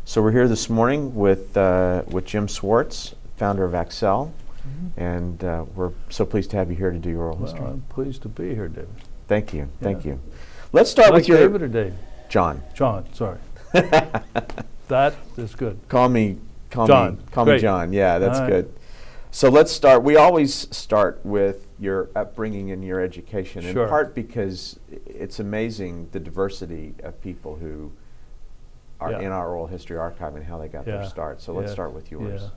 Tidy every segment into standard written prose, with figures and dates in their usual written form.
So we're here this morning with Jim Swartz, founder of Accel, and we're so pleased to have you here to do your oral history. I'm pleased to be here, David. Thank you, thank you. Let's start with your David or Dave? John. John, sorry. That is good. Call me John. John. Yeah, that's All right. good. So let's start. We always start with your upbringing and your education, Sure. in part because it's amazing the diversity of people who are Yeah. in our oral history archive and how they got their Yeah. start. So let's start with yours.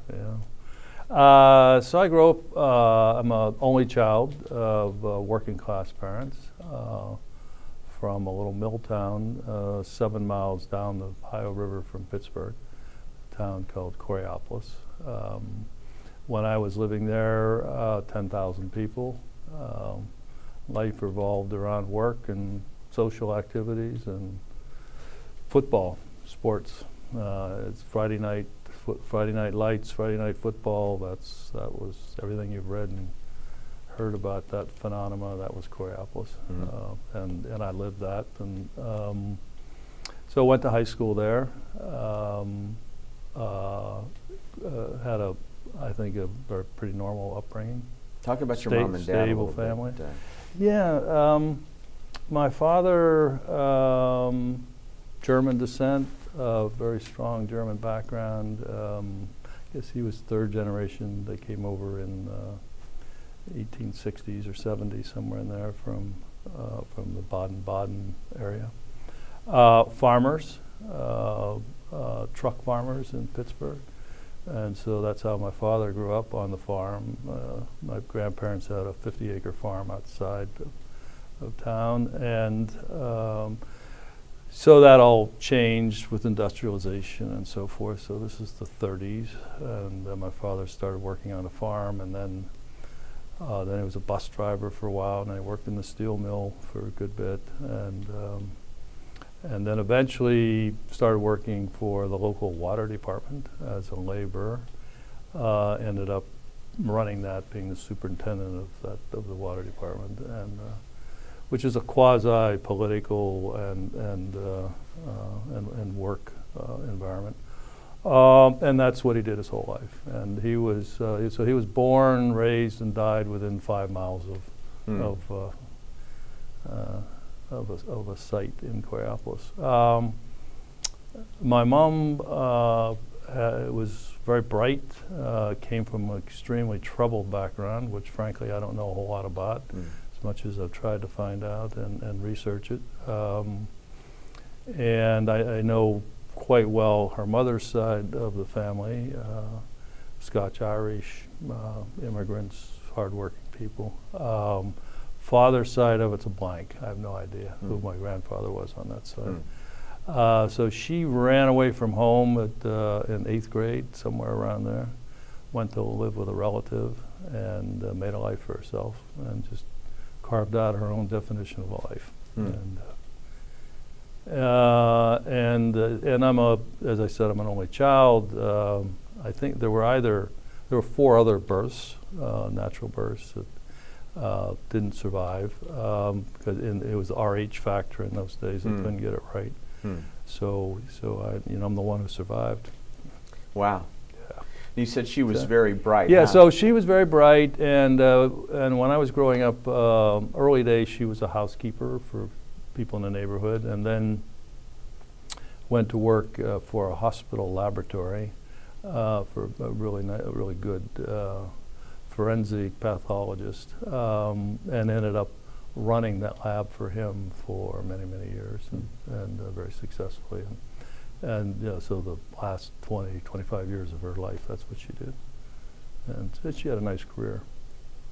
So I grew up, I'm an only child of working class parents from a little mill town 7 miles down the Ohio River from Pittsburgh, a town called Coriopolis. When I was living there, 10,000 people. Life revolved around work and social activities and football, sports. It's Friday night lights, Friday night football. That was everything you've read and heard about that phenomenon. That was Coriopolis, and I lived that. And so went to high school there. Had I think a pretty normal upbringing. Talk about your mom and dad. Stable family. Yeah, my father, German descent, very strong German background. I guess he was third generation. They came over in 1860s or 70s, somewhere in there, from the Baden-Baden area. Farmers, truck farmers in Pittsburgh. And so that's how my father grew up, on the farm. My grandparents had a 50-acre farm outside of town, and so that all changed with industrialization and so forth. So this is the 30s, and my father started working on a farm, and then he was a bus driver for a while, and I worked in the steel mill for a good bit, and then eventually started working for the local water department as a laborer. Ended up running that, being the superintendent of the water department, and which is a quasi-political and work environment. And that's what he did his whole life. And he was born, raised, and died within 5 miles of a site in Coriopolis. My mom was very bright, came from an extremely troubled background, which frankly I don't know a whole lot about, as much as I've tried to find out and research it. And I know quite well her mother's side of the family, Scotch-Irish immigrants, hardworking people. Father's side of it's a blank. I have no idea who my grandfather was on that side. So she ran away from home in 8th grade, somewhere around there. Went to live with a relative and made a life for herself, and just carved out her own definition of life. And I'm as I said, I'm an only child. I think there were 4 other births, natural births, that didn't survive because it was the RH factor in those days. They couldn't get it right. So I'm the one who survived. Wow. Yeah. You said she was very bright. Yeah, huh? so she was very bright, and when I was growing up, early days, she was a housekeeper for people in the neighborhood, and then went to work for a hospital laboratory for a really good forensic pathologist, and ended up running that lab for him for many, many years, and very successfully. And so the last 20, 25 years of her life, that's what she did. And so she had a nice career.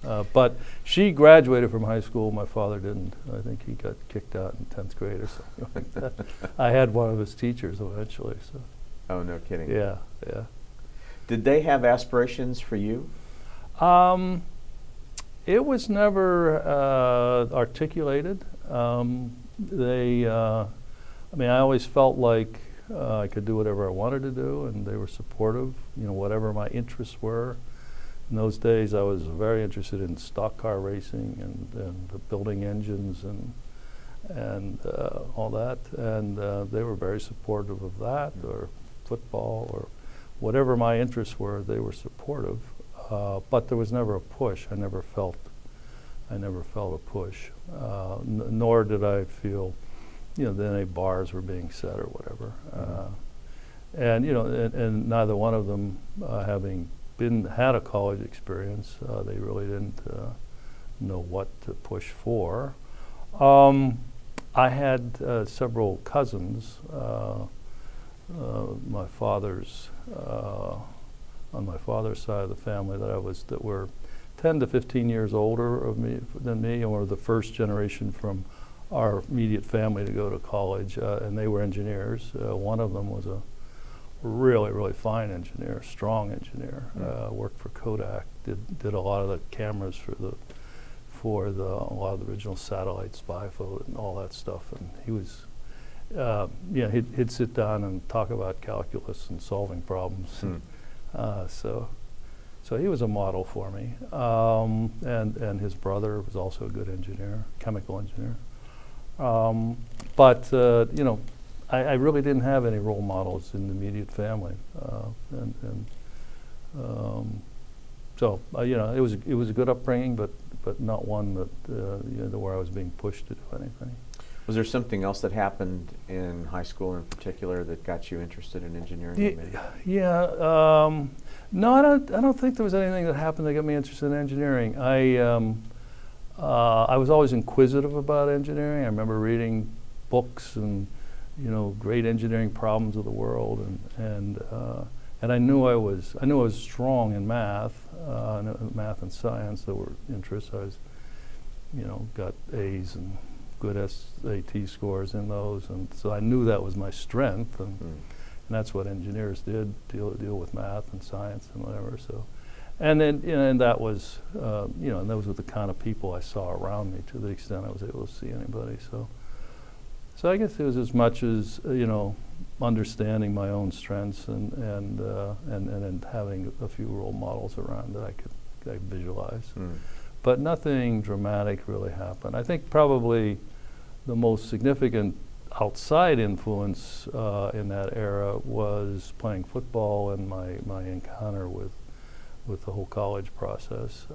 But she graduated from high school. My father didn't. I think he got kicked out in 10th grade or something like that. I had one of his teachers eventually. So. Oh, no kidding. Yeah. Did they have aspirations for you? It was never articulated. I always felt like I could do whatever I wanted to do, and they were supportive, whatever my interests were. In those days, I was very interested in stock car racing and building engines and all that, and they were very supportive of that, or football or whatever my interests were, they were supportive. But there was never a push. I never felt a push, nor did I feel, that any bars were being set or whatever. And and neither one of them, having had a college experience, they really didn't know what to push for. I had several cousins, my father's on my father's side of the family that were 10 to 15 years older than me, and were the first generation from our immediate family to go to college, and they were engineers. One of them was a really, really fine engineer, strong engineer. Worked for Kodak, did a lot of the cameras for a lot of the original satellite spy photo and all that stuff. And he was, he'd sit down and talk about calculus and solving problems. So he was a model for me. And his brother was also a good engineer, chemical engineer. But I really didn't have any role models in the immediate family, so it was a good upbringing, but not one that where I was being pushed to do anything. Was there something else that happened in high school in particular that got you interested in engineering? No, I don't think there was anything that happened that got me interested in engineering. I was always inquisitive about engineering. I remember reading books and great engineering problems of the world, and I knew I was strong in math, math and science that were interests. I was, got A's and good SAT scores in those, and so I knew that was my strength, and that's what engineers did, deal with math and science and whatever. So, and then and that was and those were the kind of people I saw around me to the extent I was able to see anybody. So I guess it was as much as understanding my own strengths and having a few role models around that I could visualize. But nothing dramatic really happened. I think probably the most significant outside influence in that era was playing football and my encounter with the whole college process.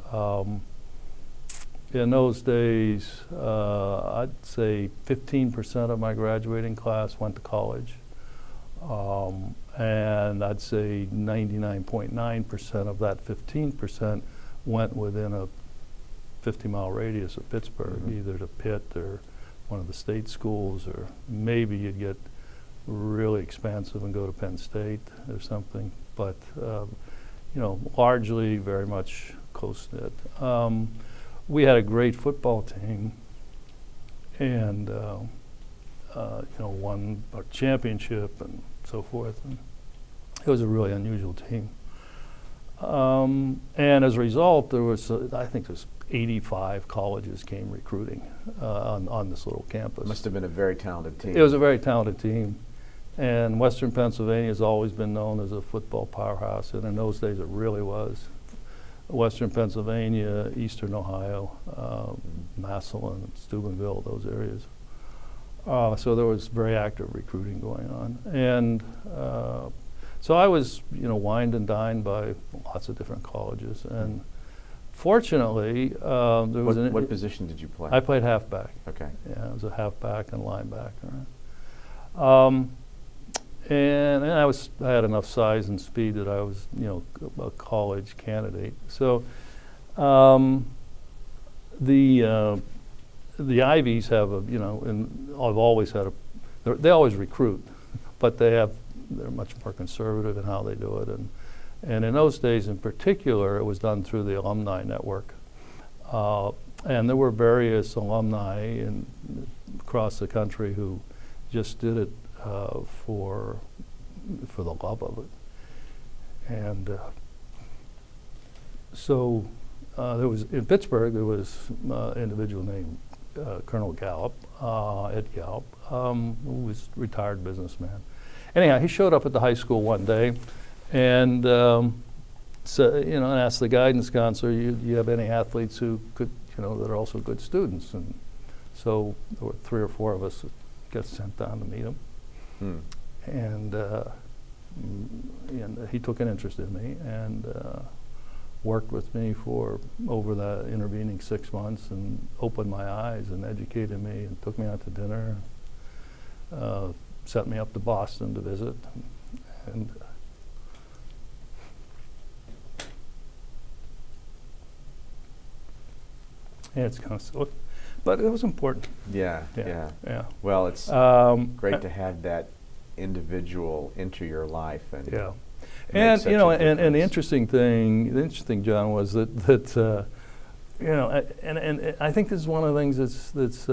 In those days, I'd say 15% of my graduating class went to college. And I'd say 99.9% of that 15% went within a 50-mile radius of Pittsburgh, either to Pitt or one of the state schools, or maybe you'd get really expansive and go to Penn State or something. But, largely very much close-knit. We had a great football team, and won a championship and so forth. And it was a really unusual team. And as a result, there was I think there's 85 colleges came recruiting on this little campus. Must have been a very talented team. It was a very talented team. And Western Pennsylvania has always been known as a football powerhouse, and in those days it really was. Western Pennsylvania, Eastern Ohio, Massillon, Steubenville, those areas. So there was very active recruiting going on. And so I was, wined and dined by lots of different colleges. And fortunately, there was what position did you play? I played halfback. Okay. Yeah, I was a halfback and linebacker. And I had enough size and speed that I was, a college candidate. So the Ivies have and I've always had they always recruit, but they're much more conservative in how they do it. And in those days in particular, it was done through the alumni network. And there were various alumni across the country who just did it for the love of it. And so there was, in Pittsburgh, there was an individual named Colonel Gallup, Ed Gallup, who was a retired businessman. Anyhow, he showed up at the high school one day and and asked the guidance counselor, you have any athletes who could, that are also good students? And so there were 3 or 4 of us that got sent down to meet him. And and he took an interest in me and worked with me for over the intervening 6 months and opened my eyes and educated me and took me out to dinner, sent me up to Boston to visit, and it's kind of silly, but it was important. Yeah. Yeah. Well, it's great to have that individual into your life, and Yeah, make and such you know, a and the difference. interesting thing, John, was that you know, and I think this is one of the things that's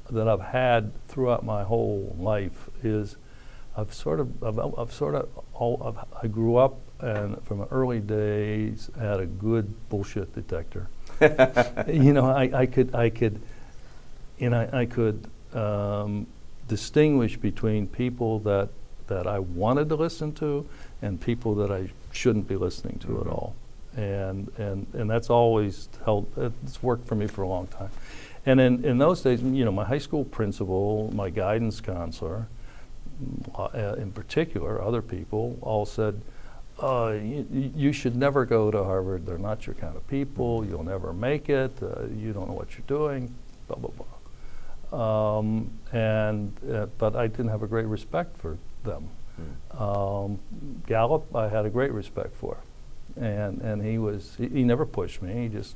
that I've had throughout my whole life is I grew up and from early days had a good bullshit detector. You know, I could distinguish between people that I wanted to listen to and people that I shouldn't be listening to at all. And that's always held, it's worked for me for a long time. And in those days, you know, my high school principal, my guidance counselor, in particular, other people all said, you should never go to Harvard. They're not your kind of people. You'll never make it. You don't know what you're doing, blah, blah, blah. But I didn't have a great respect for them. Gallup, I had a great respect for. And he never pushed me. He just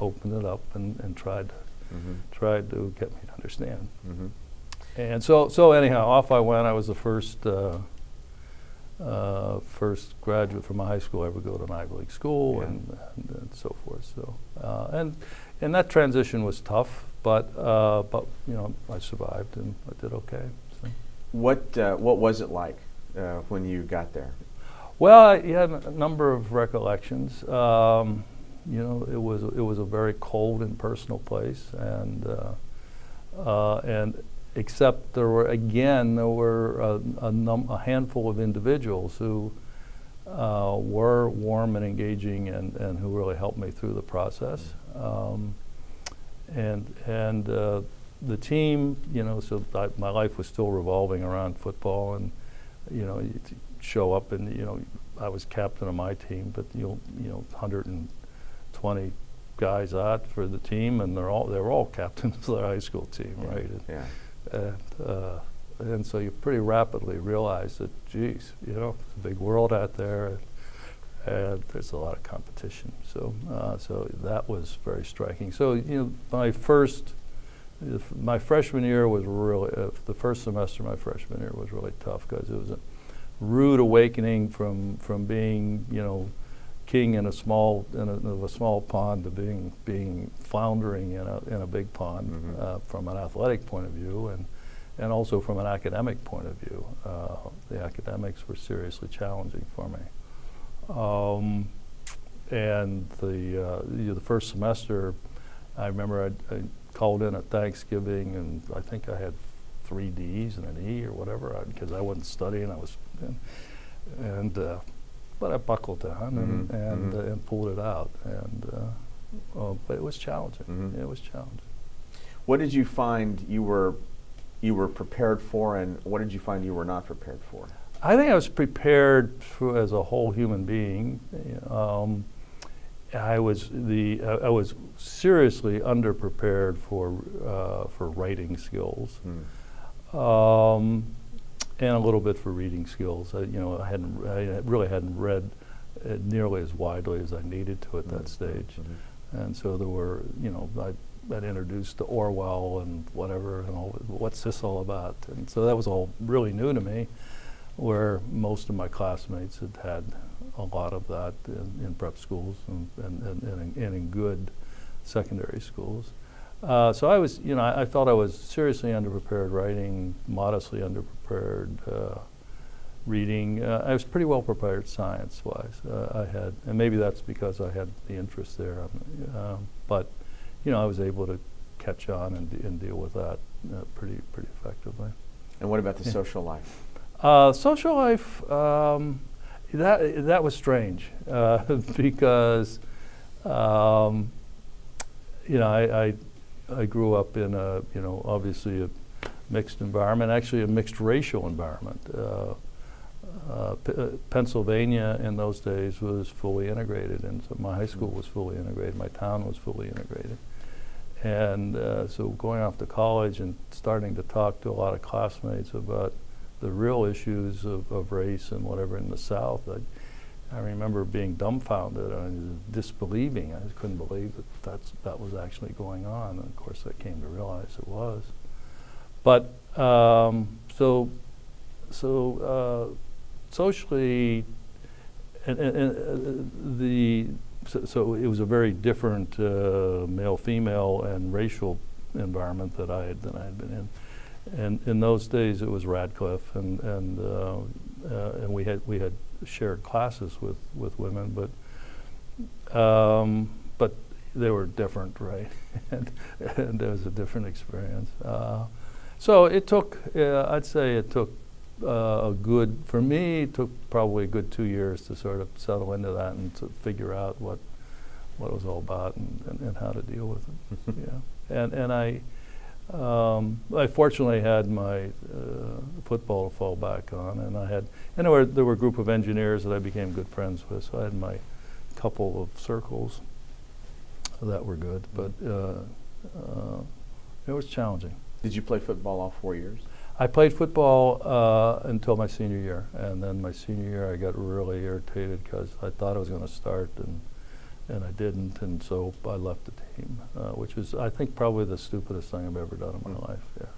opened it up and tried to get me to understand. And so anyhow, off I went. I was the first graduate from my high school ever go to an Ivy League school, and so forth. So and that transition was tough, but you know, I survived and I did okay. So. What was it like when you got there? Well, I had a number of recollections. You know, it was a very cold and personal place, and except there were a handful of individuals who were warm and engaging and who really helped me through the process. And the team, you know, so my life was still revolving around football, and you know, you show up and you know, I was captain of my team, but you know, 120 guys out for the team, and they were all captains of their high school team, right? And so you pretty rapidly realize that, geez, you know, it's a big world out there, and there's a lot of competition. So that was very striking. So you know, my freshman year was really the first semester of my freshman year was really tough because it was a rude awakening from being, you know, king in a small pond to being floundering in a big pond from an athletic point of view and also from an academic point of view. The academics were seriously challenging for me. And the first semester, I remember I called in at Thanksgiving, and I think I had 3 D's and an E or whatever because I wasn't studying. But I buckled down and pulled it out, but it was challenging. It was challenging. What did you find you were prepared for, and what did you find you were not prepared for? I think I was prepared as a whole human being. I was seriously underprepared for writing skills. And a little bit for reading skills. I really hadn't read nearly as widely as I needed to at that stage. And so there were, you know, I'd introduced to Orwell and whatever, and what's this all about? And so that was all really new to me, where most of my classmates had a lot of that in prep schools and in good secondary schools. So I was, you know, I felt I was seriously underprepared writing, modestly underprepared reading. I was pretty well prepared science-wise. And maybe that's because I had the interest there. But, you know, I was able to catch on and deal with that pretty effectively. And what about the social life? Social life, that was strange because, you know, I grew up in a, you know, obviously a mixed environment, actually a mixed racial environment. Pennsylvania in those days was fully integrated, and so my high school was fully integrated, my town was fully integrated. And so going off to college and starting to talk to a lot of classmates about the real issues of race and whatever in the South, I remember being dumbfounded and disbelieving. I just couldn't believe that was actually going on. And of course, I came to realize it was. But socially, so it was a very different male-female and racial environment that I had been in. And in those days, it was Radcliffe, and we had shared classes with women, but they were different, right? and it was a different experience. So it took, I'd say it took for me, it took probably a good 2 years to sort of settle into that and to figure out what it was all about and how to deal with it. Yeah, and I fortunately had my football to fall back on, and there were a group of engineers that I became good friends with, so I had my couple of circles that were good, but it was challenging. Did you play football all 4 years? I played football until my senior year, and then my senior year I got really irritated because I thought I was going to start, and I didn't, and so I left the team, which was, I think, probably the stupidest thing I've ever done in my life. Yeah,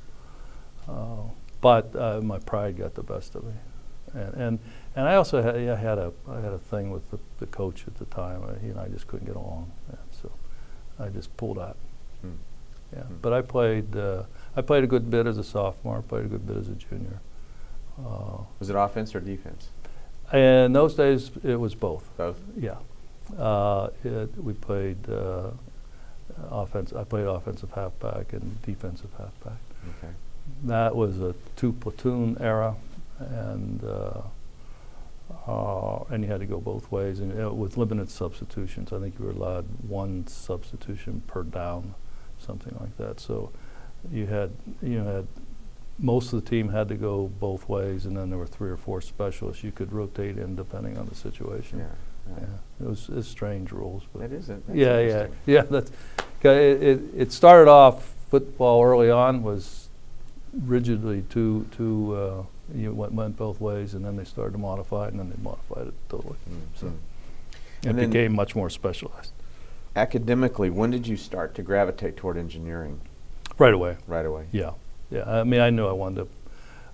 but my pride got the best of me, and I also had a thing with the coach at the time. I just couldn't get along, and so I just pulled out. Yeah, but I played a good bit as a sophomore. I played a good bit as a junior. Was it offense or defense? In those days, it was both. Both? Yeah. We played offense. I played offensive halfback and defensive halfback. Okay. That was a 2-platoon era, and you had to go both ways, and with limited substitutions. I think you were allowed one substitution per down, something like that. So you had most of the team had to go both ways, and then there were 3 or 4 specialists you could rotate in depending on the situation. Yeah. It was strange rules, but That isn't. yeah. That's it started off football early on was rigidly went both ways, and then they started to modify it, and then they modified it totally. So And it then became much more specialized. Academically, when did you start to gravitate toward engineering? Right away. Right away. Yeah. I mean, I knew I wanted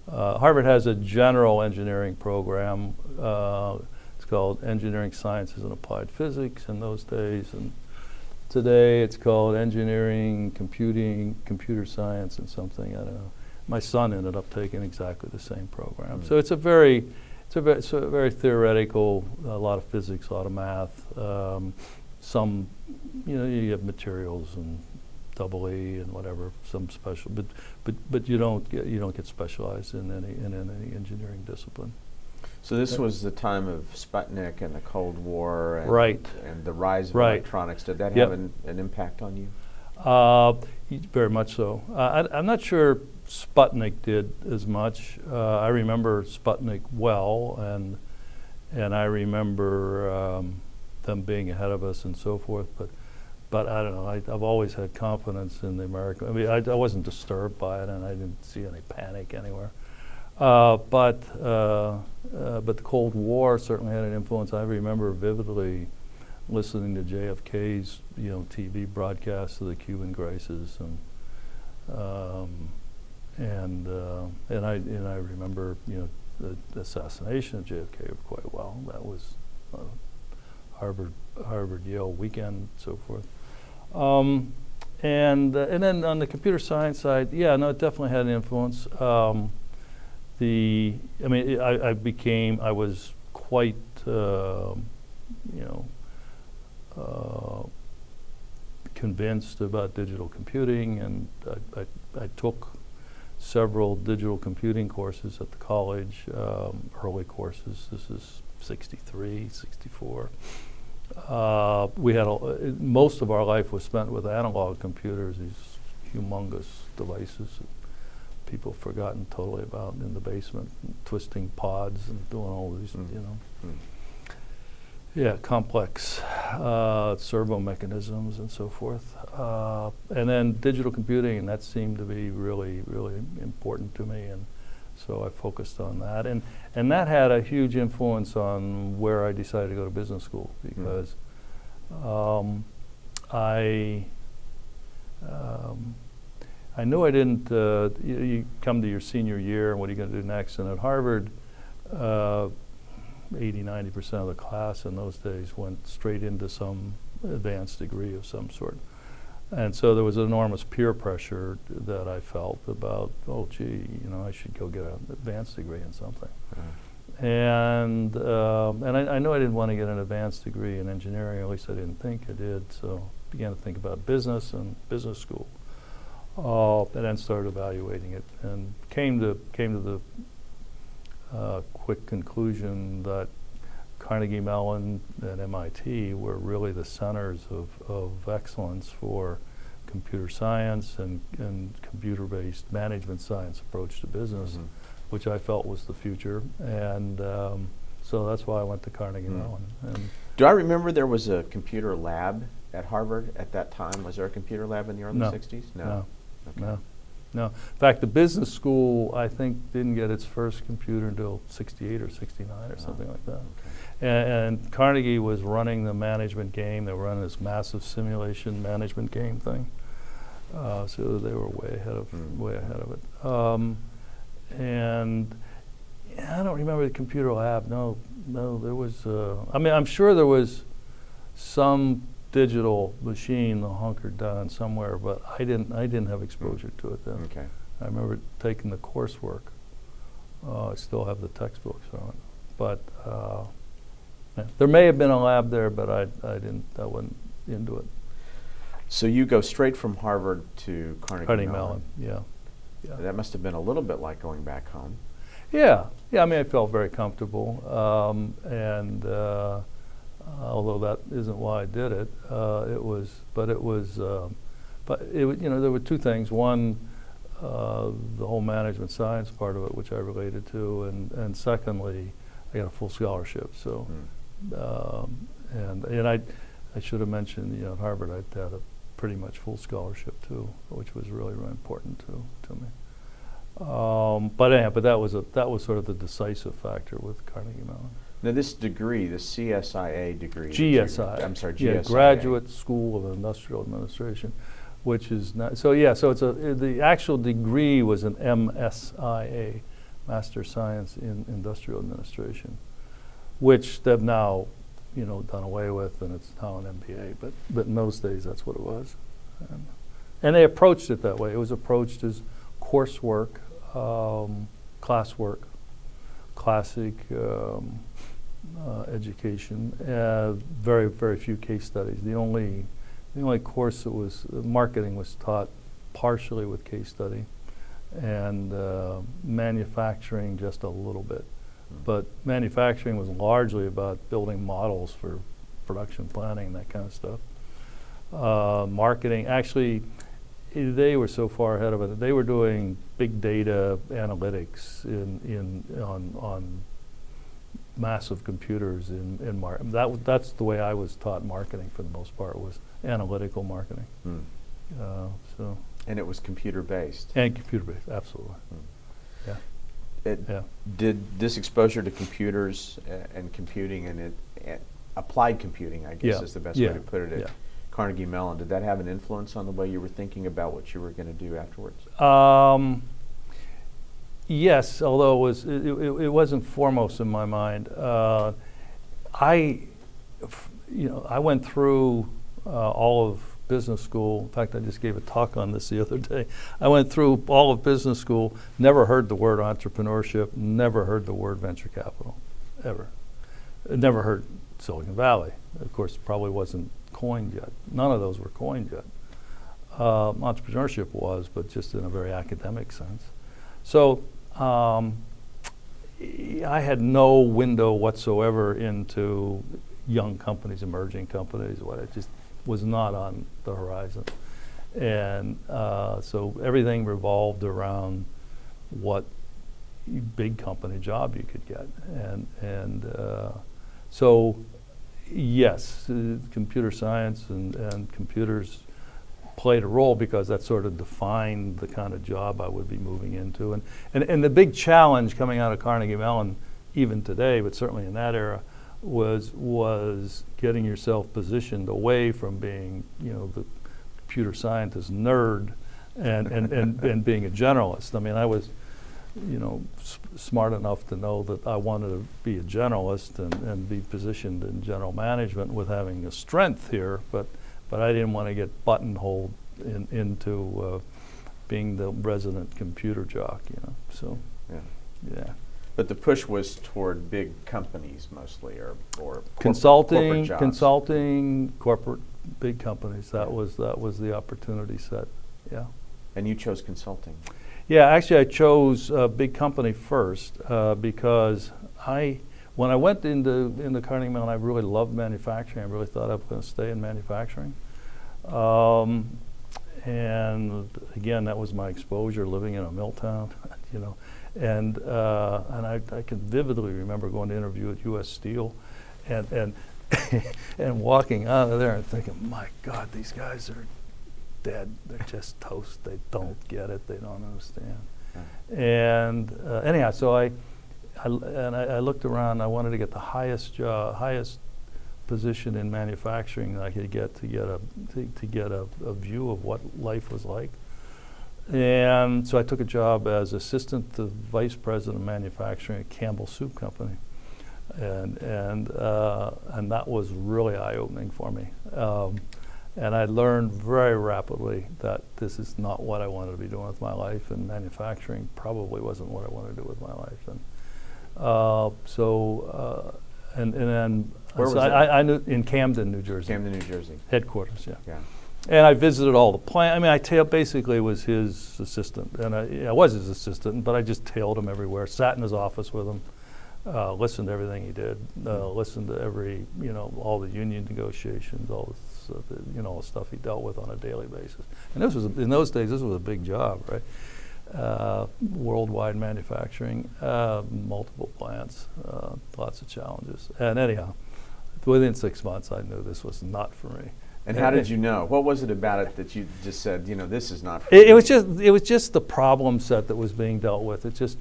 to. Harvard has a general engineering program. It's called Engineering Sciences and Applied Physics in those days, and today it's called Engineering, Computing, Computer Science, and something. I don't know. My son ended up taking exactly the same program. So it's a very theoretical. A lot of physics, a lot of math. Some, you have materials and double E and whatever, some special, but you don't get specialized in any engineering discipline. So this was the time of Sputnik and the Cold War, and, Right. and the rise of Right. electronics. Did that Yep. have an impact on you? Very much so. I'm not sure Sputnik did as much. I remember Sputnik well, and I remember them being ahead of us and so forth. But I don't know. I've always had confidence in the American. I mean, I wasn't disturbed by it, and I didn't see any panic anywhere. But the Cold War certainly had an influence. I remember vividly listening to JFK's TV broadcasts of the Cuban crisis, and I remember the assassination of JFK quite well. That was Harvard Yale weekend, so forth. And then on the computer science side, it definitely had an influence. I was quite convinced about digital computing, and I took several digital computing courses at the college, early courses. This is 63, 64. We had most of our life was spent with analog computers, these humongous devices, people forgotten totally about in the basement, twisting pods and doing all these, complex servo mechanisms and so forth. And then digital computing, and that seemed to be really, really important to me, and so I focused on that. And that had a huge influence on where I decided to go to business school, because I knew I didn't, you come to your senior year, and what are you going to do next? And at Harvard, 80-90% of the class in those days went straight into some advanced degree of some sort. And so there was enormous peer pressure that I felt about, oh gee, I should go get an advanced degree in something. And I knew I didn't want to get an advanced degree in engineering, at least I didn't think I did, so began to think about business and business school. And then started evaluating it, and came to the quick conclusion that Carnegie Mellon and MIT were really the centers of excellence for computer science and computer-based management science approach to business, which I felt was the future. And so that's why I went to Carnegie Mellon. And do I remember there was a computer lab at Harvard at that time? Was there a computer lab in the early 60s? No. Okay. No. In fact, the business school, I think, didn't get its first computer until 68 or 69 or something like that. Okay. And Carnegie was running the management game. They were running this massive simulation management game thing. So they were way ahead of it. And I don't remember the computer lab. No, there was. I'm sure there was some digital machine hunkered down somewhere, but I didn't have exposure to it then. Okay. I remember taking the coursework. I still have the textbooks on it, but there may have been a lab there, but I wasn't into it. So you go straight from Harvard to Carnegie Mellon. Yeah. That must have been a little bit like going back home. Yeah. I felt very comfortable, and although that isn't why I did it, there were two things. One, the whole management science part of it, which I related to, and secondly, I got a full scholarship. So, and I should have mentioned, at Harvard, I had a pretty much full scholarship too, which was really, really important to me. But that was sort of the decisive factor with Carnegie Mellon. Now this degree, the CSIA degree. GSI. I'm sorry, GSIA. Yeah, Graduate School of Industrial Administration, which is not, so the actual degree was an MSIA, Master of Science in Industrial Administration, which they've now, done away with, and it's now an MBA, but in those days that's what it was. And they approached it that way. It was approached as coursework, classwork, classic education, very, very few case studies. The only course that was marketing was taught partially with case study, and manufacturing just a little bit. But manufacturing was largely about building models for production planning and that kind of stuff. Marketing, actually, they were so far ahead of it. They were doing big data analytics on massive computers in marketing. That's the way I was taught marketing for the most part, was analytical marketing. And it was computer based. And computer based, absolutely. Did this exposure to computers and computing and applied computing, I guess is the best way to put it, at Carnegie Mellon, did that have an influence on the way you were thinking about what you were going to do afterwards? Yes, although it wasn't foremost in my mind. I went through all of business school. In fact, I just gave a talk on this the other day. I went through all of business school, never heard the word entrepreneurship, never heard the word venture capital, ever. Never heard Silicon Valley. Of course, probably wasn't coined yet. None of those were coined yet. Entrepreneurship was, but just in a very academic sense. So I had no window whatsoever into young companies, emerging companies. It just was not on the horizon. And so everything revolved around what big company job you could get. So yes, computer science and computers played a role because that sort of defined the kind of job I would be moving into. And the big challenge coming out of Carnegie Mellon, even today, but certainly in that era, was getting yourself positioned away from being, the computer scientist nerd and being a generalist. I mean, I was, smart enough to know that I wanted to be a generalist and be positioned in general management with having a strength here, but I didn't want to get buttonholed into being the resident computer jock, So, yeah. But the push was toward big companies mostly, or consulting, corporate jobs. corporate, big companies. That was the opportunity set. Yeah. And you chose consulting. Yeah, actually, I chose big company first because when I went into Carnegie Mellon, I really loved manufacturing. I really thought I was going to stay in manufacturing. And again, that was my exposure, living in a mill town, And I can vividly remember going to interview at U.S. Steel, and and walking out of there and thinking, my God, these guys are dead. They're just toast. They don't get it. They don't understand. And anyhow, so I looked around. I wanted to get the highest position in manufacturing that I could get to get a view of what life was like. And so I took a job as assistant to vice president of manufacturing at Campbell Soup Company, and that was really eye-opening for me. And I learned very rapidly that this is not what I wanted to be doing with my life, and manufacturing probably wasn't what I wanted to do with my life. And then where was I knew in Camden, New Jersey. Camden, New Jersey. Headquarters, yeah. Yeah. And I visited all the plants. I mean, I basically was his assistant, and I was his assistant, but I just tailed him everywhere, sat in his office with him, listened to everything he did, listened to every, all the union negotiations, all this, the stuff he dealt with on a daily basis. And this was, in those days, this was a big job, right? Worldwide manufacturing, multiple plants, lots of challenges. And anyhow, within 6 months, I knew this was not for me. And how did you know? What was it about it that you just said, this is not for me? It was just the problem set that was being dealt with. It just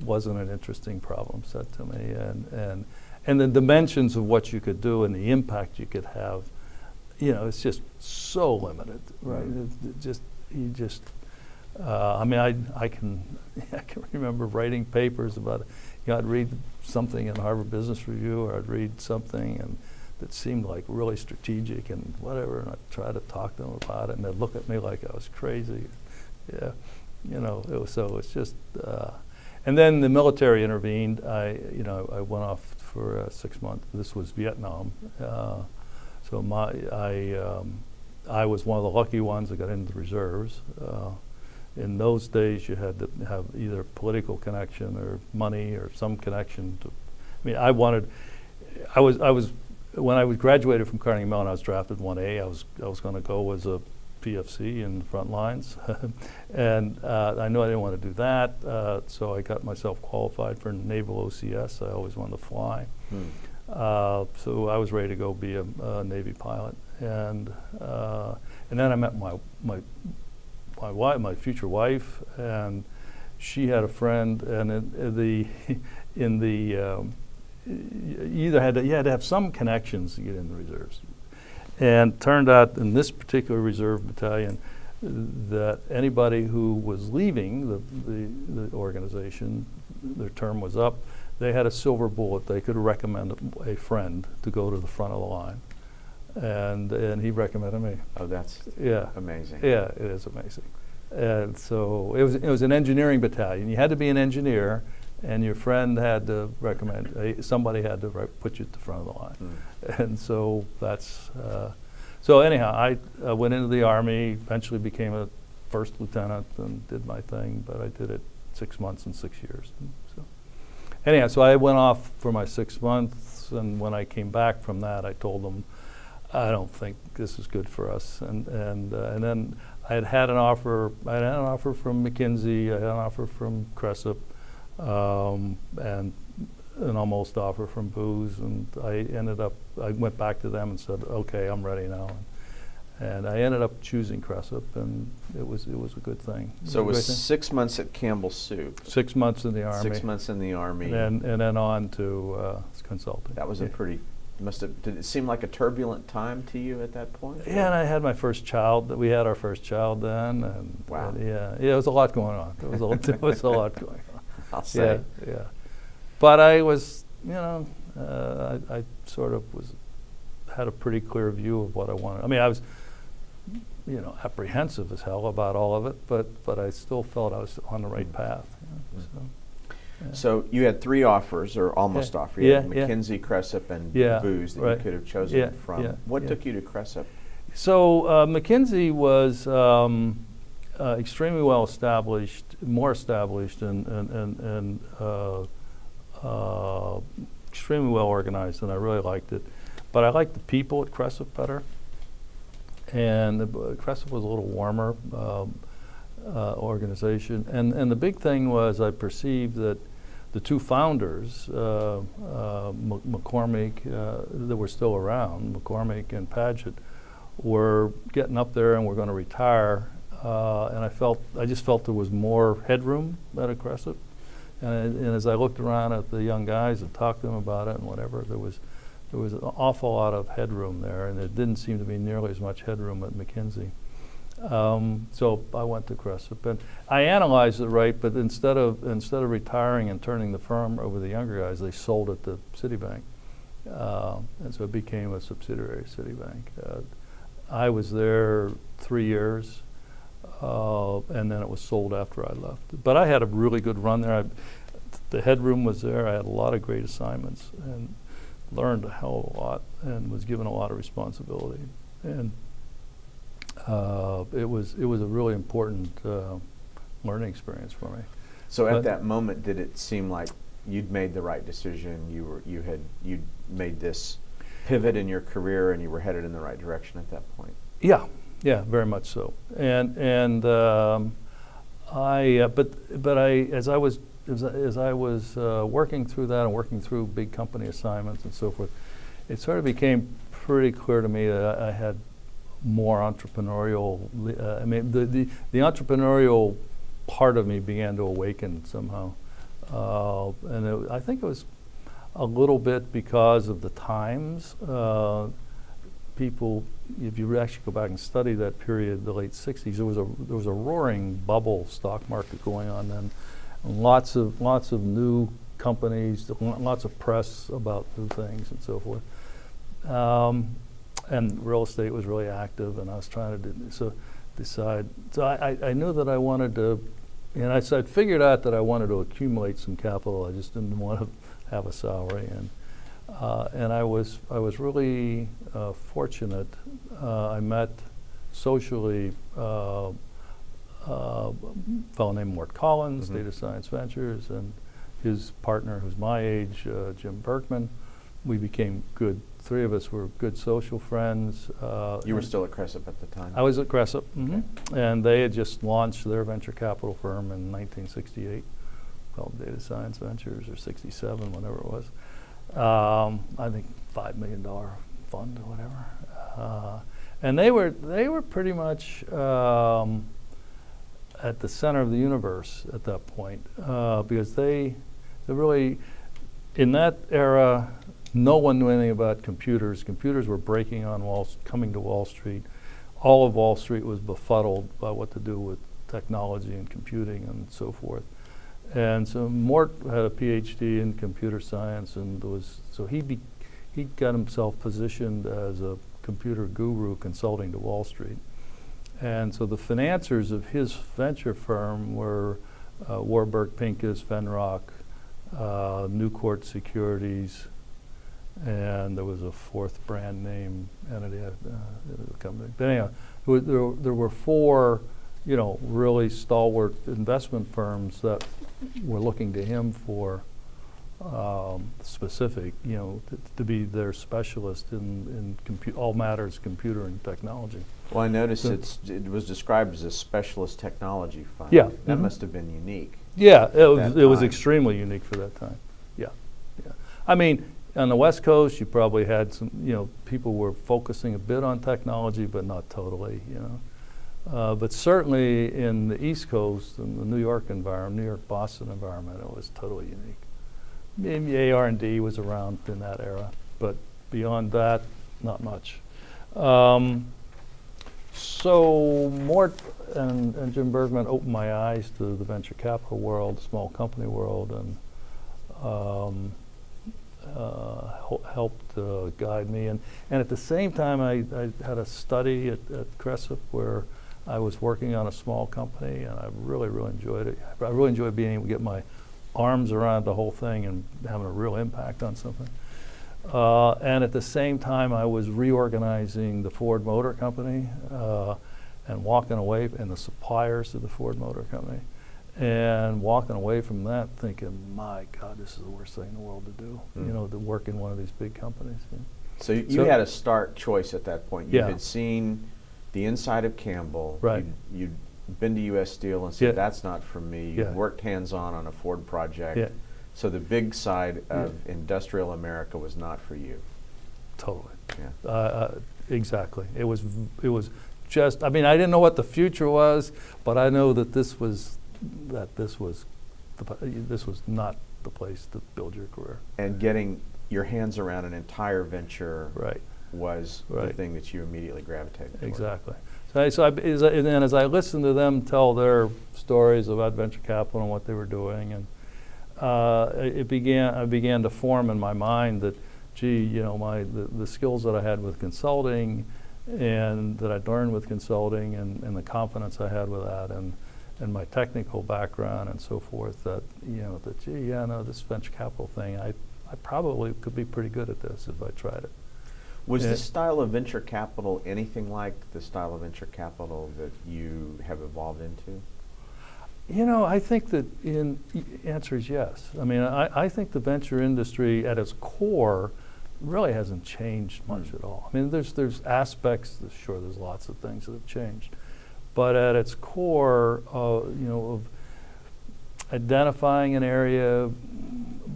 wasn't an interesting problem set to me, and the dimensions of what you could do and the impact you could have, it's just so limited, right? I can remember writing papers about it. I'd read something in Harvard Business Review, or I'd read something and that seemed like really strategic and whatever, and I'd try to talk to them about it, and they'd look at me like I was crazy. Yeah, it's just. And then the military intervened. I went off for 6 months. This was Vietnam, so I was one of the lucky ones that got into the reserves. In those days, you had to have either political connection or money or some connection to. I was. When I was graduated from Carnegie Mellon, I was drafted 1A. I was going to go as a PFC in the front lines, and I knew I didn't want to do that. So I got myself qualified for Naval OCS. I always wanted to fly, so I was ready to go be a Navy pilot. And then I met my wife, my future wife, and she had a friend, and you had to have some connections to get in the reserves. And turned out in this particular reserve battalion that anybody who was leaving the organization, their term was up, they had a silver bullet. They could recommend a friend to go to the front of the line. And he recommended me. Oh, that's amazing. Yeah, it is amazing. And so it was an engineering battalion. You had to be an engineer, and your friend had to recommend, somebody had to put you at the front of the line. And so that's, so anyhow, I went into the Army, eventually became a first lieutenant and did my thing, but I did it 6 months and 6 years. So anyhow, so I went off for my 6 months, and when I came back from that, I told them, I don't think this is good for us. And then I had an offer. I had an offer from McKinsey. I had an offer from Cressup, and an almost offer from Booz. And I went back to them and said, okay, I'm ready now. And I ended up choosing Cressup, and it was a good thing. So it was 6 months at Campbell Soup. 6 months in the Army. 6 months in the Army. And then on to consulting. That was a pretty, did it seem like a turbulent time to you at that point? Yeah, and I had my first child. We had our first child then. And, wow. And it was a lot going on. There was a lot going on. I'll say. Yeah. But I was, I sort of had a pretty clear view of what I wanted. I mean, I was, apprehensive as hell about all of it, but I still felt I was on the right path. So you had 3 offers, or almost offer. You had McKinsey, Cressup, and Booz that you could have chosen from. What took you to Cressup? So McKinsey was extremely well established, more established, and extremely well organized, and I really liked it. But I liked the people at Cressup better. And Cressup was a little warmer organization. And the big thing was I perceived that the 2 founders, McCormick, that were still around, McCormick and Padgett, were getting up there and were going to retire. And I just felt there was more headroom at Cressup. And as I looked around at the young guys and talked to them about it and whatever, there was an awful lot of headroom there, and there didn't seem to be nearly as much headroom at McKinsey. So I went to Cressup, and I analyzed it right. But instead of retiring and turning the firm over to the younger guys, they sold it to Citibank, and so it became a subsidiary of Citibank. I was there 3 years, and then it was sold after I left. But I had a really good run there. The headroom was there. I had a lot of great assignments and learned a hell of a lot and was given a lot of responsibility. And it was a really important learning experience for me. So at that moment, did it seem like you'd made the right decision? You'd made this pivot in your career, and you were headed in the right direction at that point? Yeah, very much so. And as I was working through that and working through big company assignments and so forth, it sort of became pretty clear to me that I had more entrepreneurial. The entrepreneurial part of me began to awaken somehow, and I think it was a little bit because of the times. People, if you actually go back and study that period, the late '60s, there was a roaring bubble stock market going on then. Lots of new companies, lots of press about new things and so forth. And real estate was really active, and I was trying to decide. So I knew that I wanted to, and I figured out that I wanted to accumulate some capital. I just didn't want to have a salary, and I was really fortunate. I met socially a fellow named Mort Collins, Data Science Ventures, and his partner, who's my age, Jim Berkman. We became good. 3 of us were good social friends. You were still at Cressup at the time? I was at Cressup, Okay. And they had just launched their venture capital firm in 1968, called Data Science Ventures, or 67, whatever it was. I think $5 million fund or whatever. And they were pretty much at the center of the universe at that point, because they really, in that era, no one knew anything about computers. Computers were breaking on coming to Wall Street. All of Wall Street was befuddled by what to do with technology and computing and so forth. And so Mort had a PhD in computer science, and he got himself positioned as a computer guru consulting to Wall Street. And so the financiers of his venture firm were Warburg Pincus, Venrock, Newcourt Securities, and there was a 4th brand name entity company. But anyhow, there were 4, really stalwart investment firms that were looking to him for specific, to be their specialist in all matters computer and technology. Well, I noticed it was described as a specialist technology fund. Yeah. That must have been unique. Yeah, it was time. extremely unique for that time. Yeah. I mean, on the West Coast, you probably had some, people were focusing a bit on technology, but not totally, But certainly in the East Coast, in the New York environment, New York, Boston environment, it was totally unique. Maybe AR&D was around in that era, but beyond that, not much. So Mort and Jim Bergman opened my eyes to the venture capital world, small company world, and helped guide me. And at the same time, I had a study at Crescent where I was working on a small company, and I really, really enjoyed it. I really enjoyed being able to get my arms around the whole thing and having a real impact on something. And at the same time, I was reorganizing the Ford Motor Company and walking away, and the suppliers to the Ford Motor Company, and walking away from that thinking, my God, this is the worst thing in the world to do, to work in one of these big companies. So you had a start choice at that point. You had seen the inside of Campbell. Right. You'd been to U.S. Steel and said, Yeah. that's not for me. You worked hands-on a Ford project. Yeah. So the big side of industrial America was not for you. Totally. Yeah. Exactly. It was just, I mean, I didn't know what the future was, but I know that this was not the place to build your career. And getting your hands around an entire venture Right. was Right. the thing that you immediately gravitated toward. Exactly. And then as I listened to them tell their stories about venture capital and what they were doing, and I began to form in my mind that, gee, the skills that I had with consulting, and that I'd learned with consulting, and the confidence I had with that, and my technical background and so forth, that this venture capital thing, I probably could be pretty good at this if I tried it. Was the style of venture capital anything like the style of venture capital that you have evolved into? I think that the answer is yes. I mean, I think the venture industry at its core really hasn't changed much at all. I mean, there's aspects, sure, there's lots of things that have changed. But at its core, of identifying an area,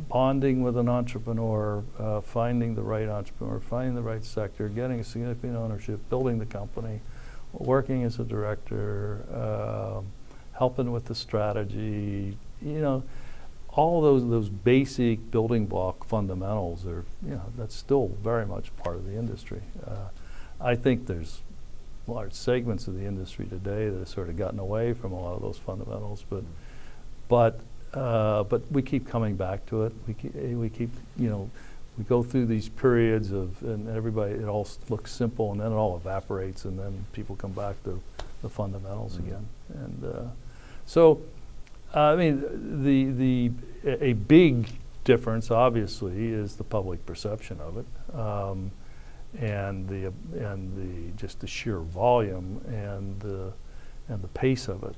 bonding with an entrepreneur, finding the right entrepreneur, finding the right sector, getting a significant ownership, building the company, working as a director, helping with the strategy, all those basic building block fundamentals are, that's still very much part of the industry. I think there's large segments of the industry today that have sort of gotten away from a lot of those fundamentals, but we keep coming back to it. We keep we go through these periods and everybody, it all looks simple, and then it all evaporates, and then people come back to the fundamentals again. And so, I mean, a big difference, obviously, is the public perception of it, and the just the sheer volume and the pace of it.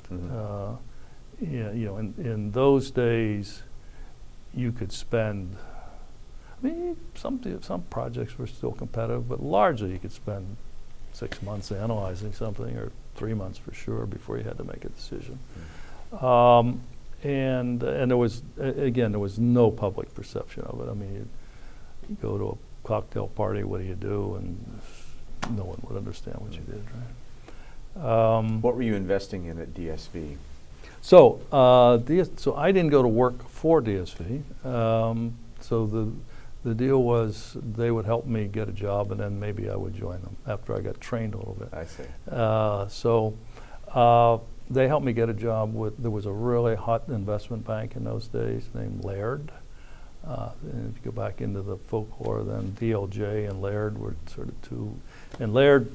In those days, you could spend. I mean, some projects were still competitive, but largely you could spend 6 months analyzing something, or 3 months for sure, before you had to make a decision. And there was no public perception of it. I mean, you go to a cocktail party, what do you do? And no one would understand what you did, right? What were you investing in at DSV? So I didn't go to work for DSV. So the deal was they would help me get a job, and then maybe I would join them after I got trained a little bit. I see. They helped me get a job there was a really hot investment bank in those days named Laird. And if you go back into the folklore, then DLJ and Laird were sort of two. And Laird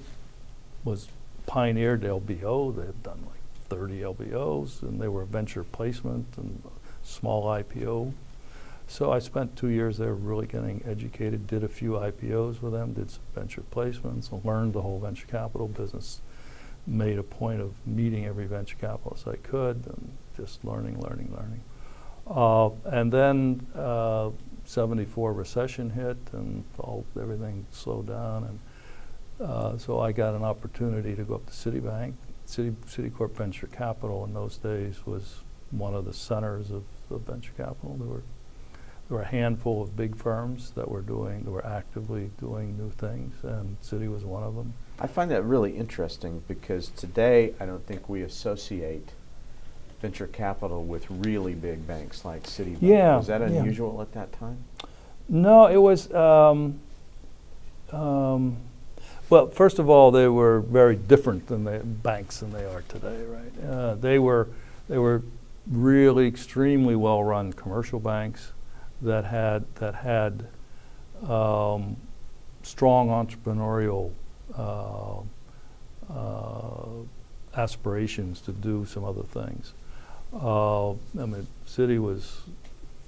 pioneered LBO. They had done like 30 LBOs, and they were a venture placement and small IPO. So I spent 2 years there really getting educated, did a few IPOs with them, did some venture placements, learned the whole venture capital business, made a point of meeting every venture capitalist I could, and just learning. And then 74 recession hit, and everything slowed down, and so I got an opportunity to go up to Citibank. Citicorp Venture Capital in those days was one of the centers of venture capital. There were a handful of big firms that were actively doing new things, and Citi was one of them. I find that really interesting because today I don't think we associate venture capital with really big banks like Citibank. Yeah, Was that unusual at that time? No, it was. Well, first of all, they were very different than the banks than they are today, right? They were really extremely well-run commercial banks that had strong entrepreneurial aspirations to do some other things. I mean, Citi was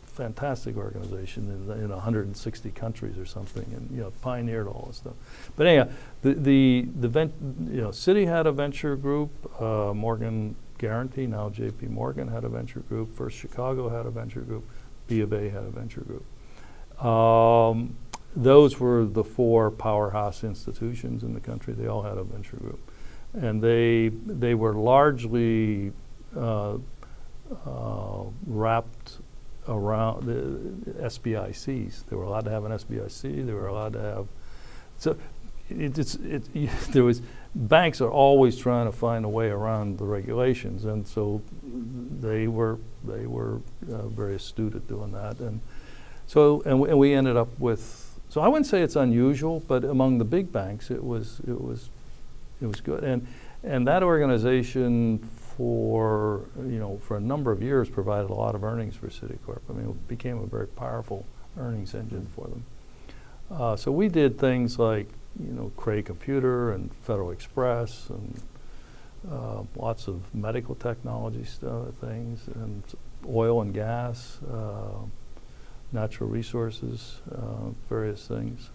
a fantastic organization in 160 countries or something, and pioneered all this stuff. But anyhow, Citi had a venture group. Morgan Guarantee, now J.P. Morgan, had a venture group. First Chicago had a venture group. B of A had a venture group. Those were the four powerhouse institutions in the country. They all had a venture group, and they were largely wrapped around the SBICs. They were allowed to have an SBIC. They were allowed to have. So there was banks are always trying to find a way around the regulations, and so they were very astute at doing that, and we ended up with. So I wouldn't say it's unusual, but among the big banks, it was good, and that organization for a number of years provided a lot of earnings for Citicorp. I mean, it became a very powerful earnings engine for them. So we did things like Cray Computer and Federal Express and lots of medical technology things, and oil and gas, natural resources, various things.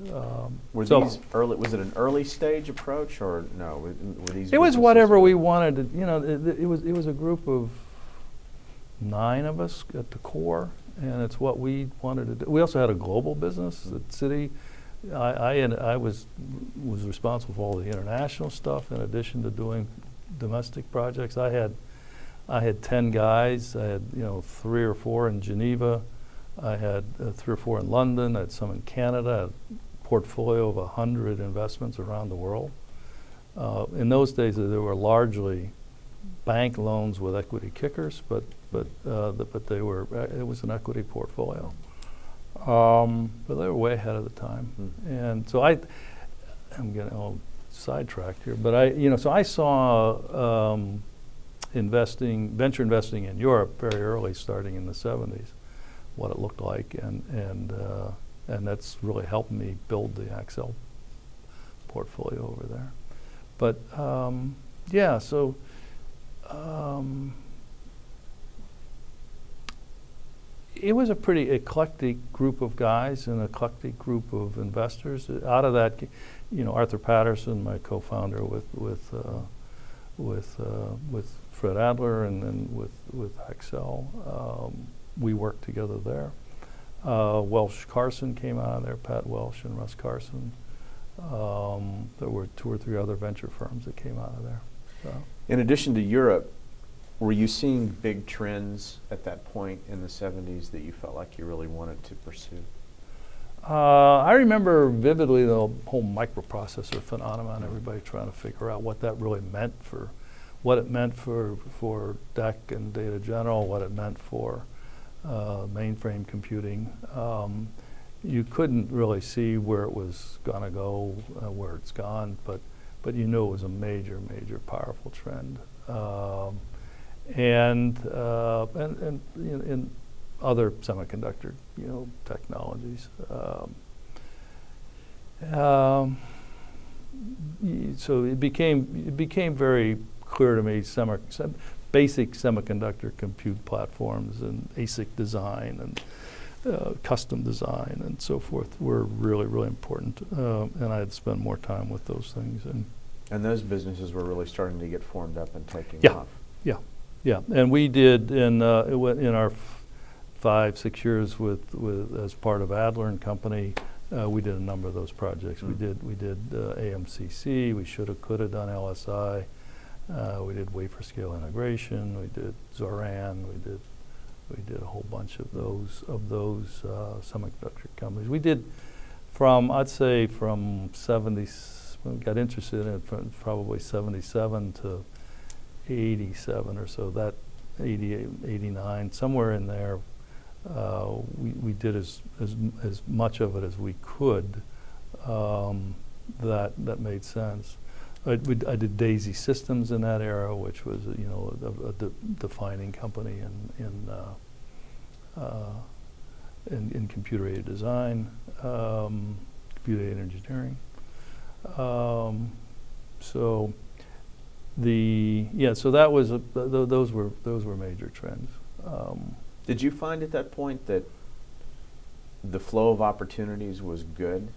Were these early? Was it an early stage approach, or no? Were these? It was whatever we wanted to. It was a group of 9 of us at the core, and it's what we wanted to do. We also had a global business at Citi. I was responsible for all the international stuff in addition to doing domestic projects. I had 10 guys. I had 3 or 4 in Geneva. I had 3 or 4 in London. I had some in Canada. A portfolio of 100 investments around the world. In those days, there were largely bank loans with equity kickers, but they were. It was an equity portfolio. But they were way ahead of the time, and so I'm getting all sidetracked here. But I saw venture investing in Europe very early, starting in the 70s. What it looked like, and that's really helped me build the Accel portfolio over there. But so it was a pretty eclectic group of guys, an eclectic group of investors. Out of that, Arthur Patterson, my co-founder with Fred Adler, and then with Accel. We worked together there. Welsh Carson came out of there, Pat Welsh and Russ Carson. There were 2 or 3 other venture firms that came out of there. So. In addition to Europe, were you seeing big trends at that point in the 70s that you felt like you really wanted to pursue? I remember vividly the whole microprocessor phenomenon, everybody trying to figure out what that really meant for DEC and Data General, what it meant for mainframe computing. You couldn't really see where it was going to go, where it's gone, but you knew it was a major, powerful trend. And in other semiconductor, technologies. So it became very clear to me basic semiconductor compute platforms and ASIC design and custom design and so forth were really, really important. And I had to spend more time with those things. And those businesses were really starting to get formed up and taking off. Yeah. And we did in our 5, 6 years with as part of Adler and Company, we did a number of those projects. We did AMCC. We should have, could have done LSI. We did wafer scale integration. We did Zoran. We did a whole bunch of those semiconductor companies. We did I'd say from 70. We got interested in it from probably 77 to 87 or so. That 88, 89, somewhere in there. We did as much of it as we could. That made sense. I did Daisy Systems in that era, which was a defining company in computer-aided design, computer-aided engineering. So that was those were major trends. Did you find at that point that the flow of opportunities was good?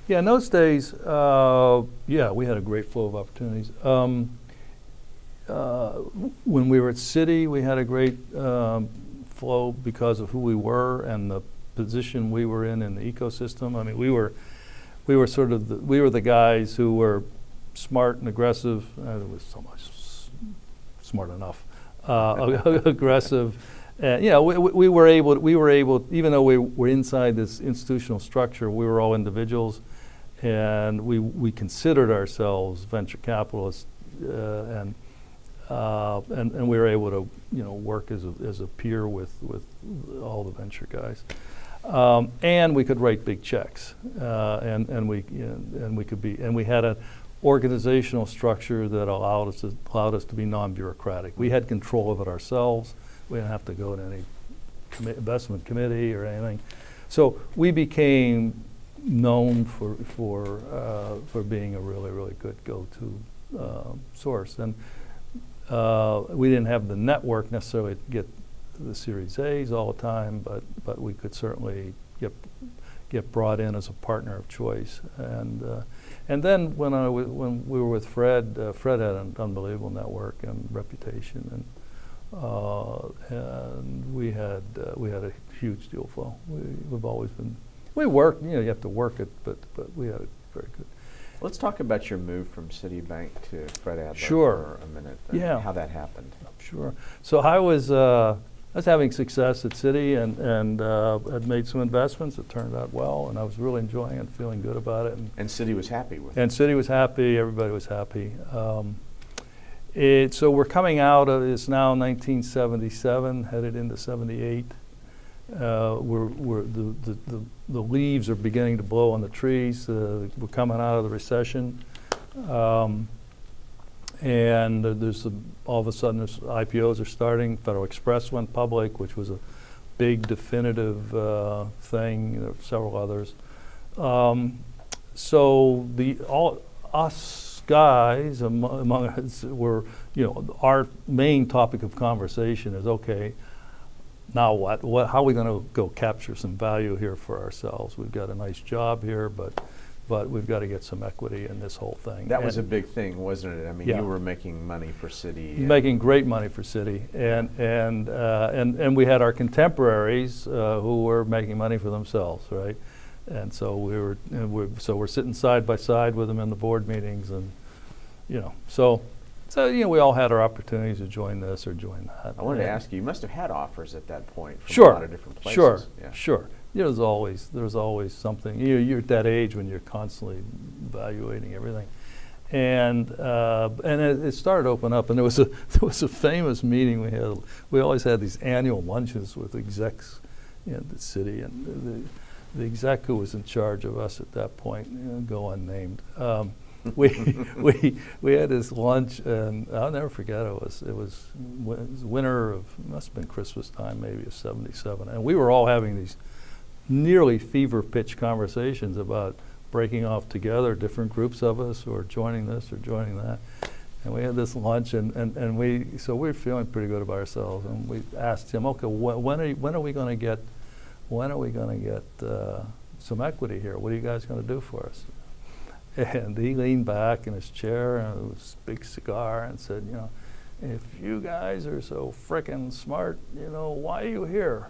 Yeah, in those days, we had a great flow of opportunities. When we were at Citi, we had a great flow because of who we were and the position we were in the ecosystem. I mean, we were the guys who were smart and aggressive. There was so much smart enough, aggressive. We were able, even though we were inside this institutional structure, we were all individuals, and we considered ourselves venture capitalists, and we were able to work as a peer with all the venture guys, and we could write big checks, and we had an organizational structure that allowed us to be non-bureaucratic. We had control of it ourselves. We didn't have to go to any investment committee or anything. So we became known for being a really, really good go-to source. And we didn't have the network necessarily to get the Series A's all the time, but we could certainly get brought in as a partner of choice. And then when we were with Fred, Fred had an unbelievable network and reputation, and we had a huge deal flow. We've always been. We worked. You have to work it, but we had a very good. Let's talk about your move from Citibank to Fred Adler for a minute. How that happened. Sure. So I was having success at Citi and had made some investments. It turned out well, and I was really enjoying it, feeling good about it. And Citi was happy with it. And Citi was happy. Everybody was happy. So we're coming out of, it's now 1977, headed into 78. The leaves are beginning to blow on the trees. We're coming out of the recession. And all of a sudden, IPOs are starting. Federal Express went public, which was a big definitive thing. There were several others. So us guys among us were, our main topic of conversation is, okay, now what? How are we going to go capture some value here for ourselves? We've got a nice job here, but we've got to get some equity in this whole thing. That was a big thing, wasn't it? I mean, you were making money for Citi. Making great money for Citi, and we had our contemporaries who were making money for themselves, right? And so we're sitting side by side with them in the board meetings, and so we all had our opportunities to join this or join that. I wanted to ask you must have had offers at that point from Sure. a lot of different places. Sure. There's always something. You're at that age when you're constantly evaluating everything, and it started to open up. And there was a famous meeting we had. We always had these annual lunches with execs in the Citi, and the exec who was in charge of us at that point, go unnamed. We had this lunch, and I'll never forget. It was winter of, must have been Christmas time, maybe of '77, and we were all having these nearly fever pitch conversations about breaking off together, different groups of us, or joining this or joining that. And we had this lunch, and we were feeling pretty good about ourselves. And we asked him, okay, when are we going to get some equity here? What are you guys going to do for us? And he leaned back in his chair and with a big cigar and said, if you guys are so frickin' smart, why are you here?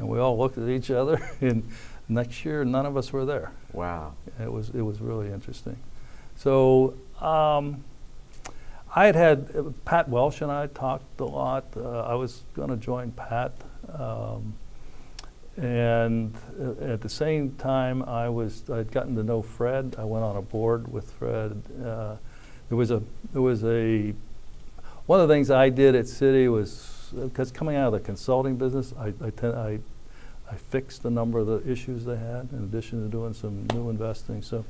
And we all looked at each other, and next year, none of us were there. Wow. It was really interesting. So I had Pat Welsh and I talked a lot. I was going to join Pat. And at the same time, I'd gotten to know Fred. I went on a board with Fred. One of the things I did at Citi was, because coming out of the consulting business, I fixed a number of the issues they had in addition to doing some new investing. So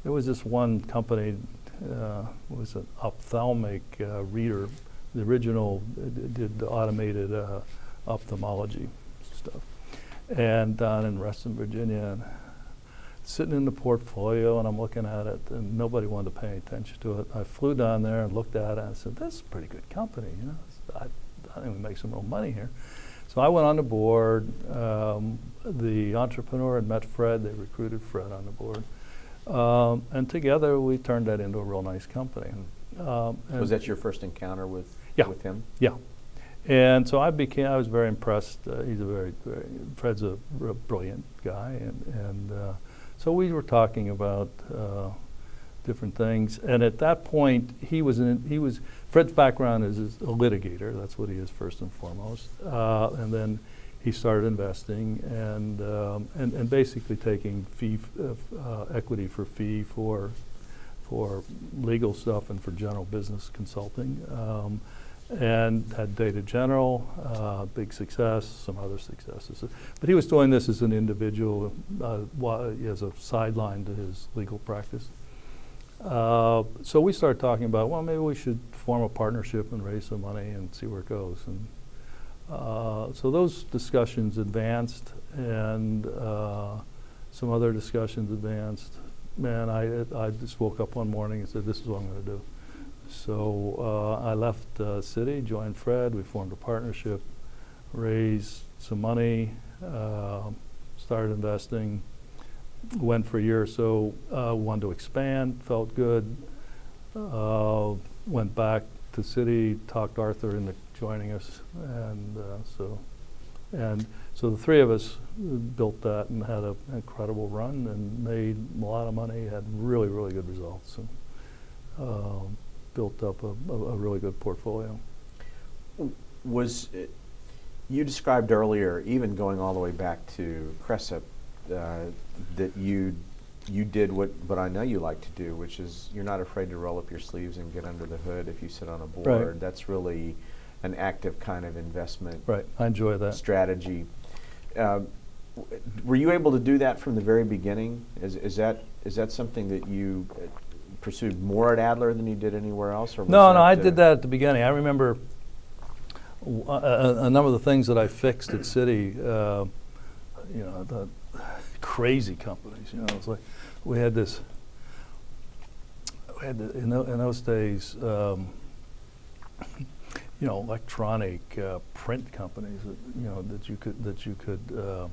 there was this one company, was an ophthalmic reader. The original did the automated ophthalmology stuff. And down in Reston, Virginia, and sitting in the portfolio, and I'm looking at it, and nobody wanted to pay attention to it. I flew down there and looked at it, and I said, "This is a pretty good company, you know. I think we make some real money here." So I went on the board. The entrepreneur had met Fred. They recruited Fred on the board, and together we turned that into a real nice company. Was that your first encounter with him? Yeah. And so I was very impressed. Fred's a brilliant guy, and so we were talking about different things. And at that point, Fred's background is a litigator. That's what he is first and foremost. And then he started investing and basically taking equity for fee for legal stuff and for general business consulting. And had Data General, big success, some other successes. But he was doing this as an individual, as a sideline to his legal practice. So we started talking about, well, maybe we should form a partnership and raise some money and see where it goes. And so those discussions advanced, and some other discussions advanced. Man, I just woke up one morning and said, this is what I'm going to do. So I left Citi, joined Fred. We formed a partnership, raised some money, started investing, went for a year or so, wanted to expand, felt good, went back to Citi, talked Arthur into joining us, and so the three of us built that and had an incredible run and made a lot of money, had really, really good results. And, built up a really good portfolio. You described earlier, even going all the way back to Crescent, that you did what I know you like to do, which is you're not afraid to roll up your sleeves and get under the hood if you sit on a board. Right. That's really an active kind of investment. Right, I enjoy that. Strategy. Were you able to do that from the very beginning? Is that something that you pursued more at Adler than you did anywhere else? Or no, I did that at the beginning. I remember a number of the things that I fixed at Citi, the crazy companies. It's like in those days, electronic print companies that you could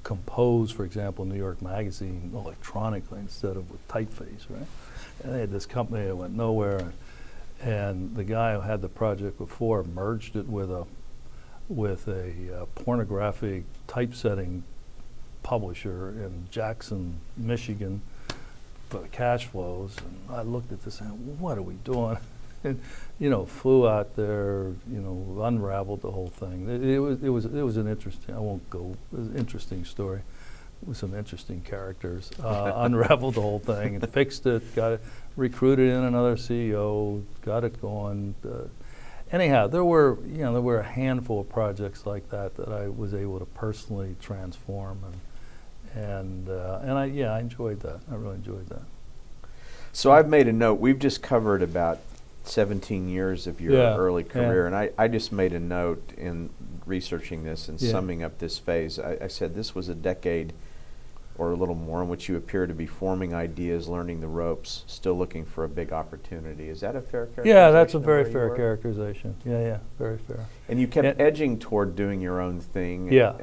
compose, for example, New York Magazine electronically instead of with typeface, right? And they had this company that went nowhere, and the guy who had the project before merged it with a pornographic typesetting publisher in Jackson, Michigan, for the cash flows. And I looked at this and said, what are we doing? And flew out there, unraveled the whole thing. It was an interesting. I won't go. It was an interesting story with some interesting characters. Unraveled the whole thing and fixed it. Got it, recruited in another CEO. Got it going. Anyhow, there were a handful of projects like that I was able to personally transform, and I enjoyed that. I really enjoyed that. So I've made a note. We've just covered about 17 years of your early career, and I just made a note in researching this and summing up this phase. I said this was a decade or a little more in which you appear to be forming ideas, learning the ropes, still looking for a big opportunity. Is that a fair characterization? Yeah, that's a very fair characterization. Yeah, very fair. And you kept edging toward doing your own thing. Yeah.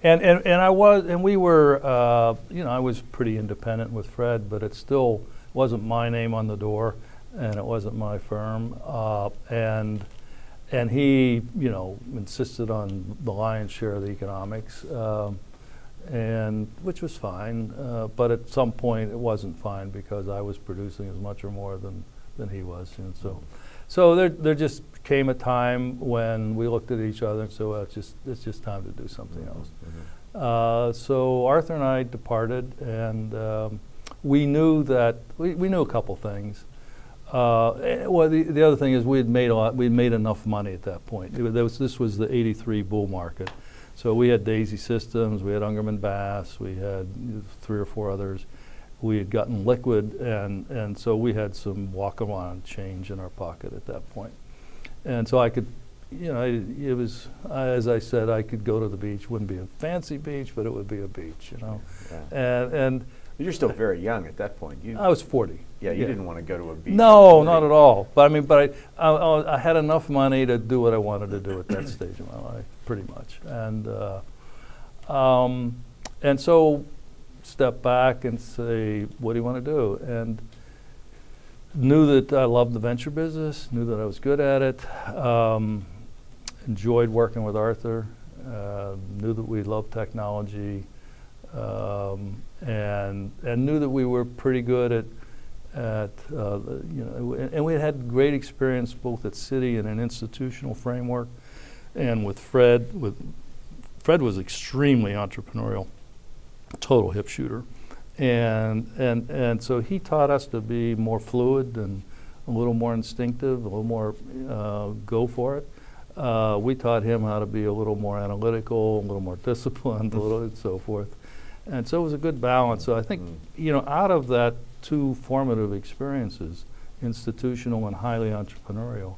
And I was, and we were, I was pretty independent with Fred, but it still wasn't my name on the door, and it wasn't my firm. And and he, insisted on the lion's share of the economics, and which was fine. But at some point, it wasn't fine because I was producing as much or more than he was, and so there just came a time when we looked at each other and said, well, it's just time to do something else. So Arthur and I departed, and we knew that we knew a couple things. Well, the other thing is we'd made enough money at that point. This was the '83 bull market, so we had Daisy Systems, we had Ungerman Bass, we had 3 or 4 others. We had gotten liquid, and so we had some walk-around change in our pocket at that point. And so I could, it was, as I said, I could go to the beach. Wouldn't be a fancy beach, but it would be a beach, Yeah. And you're still very young at that point. I was 40. Yeah, you didn't want to go to a beach. No, not at all. But I had enough money to do what I wanted to do at that stage of my life, pretty much. And so step back and say, what do you want to do? And knew that I loved the venture business, knew that I was good at it, enjoyed working with Arthur, knew that we loved technology, and knew that we were pretty good at and we had great experience both at Citi and an institutional framework, and with Fred. Fred was extremely entrepreneurial, total hip shooter, and so he taught us to be more fluid and a little more instinctive, a little more go for it. We taught him how to be a little more analytical, a little more disciplined, a little and so forth. And so it was a good balance. So I think, out of that 2 formative experiences, institutional and highly entrepreneurial,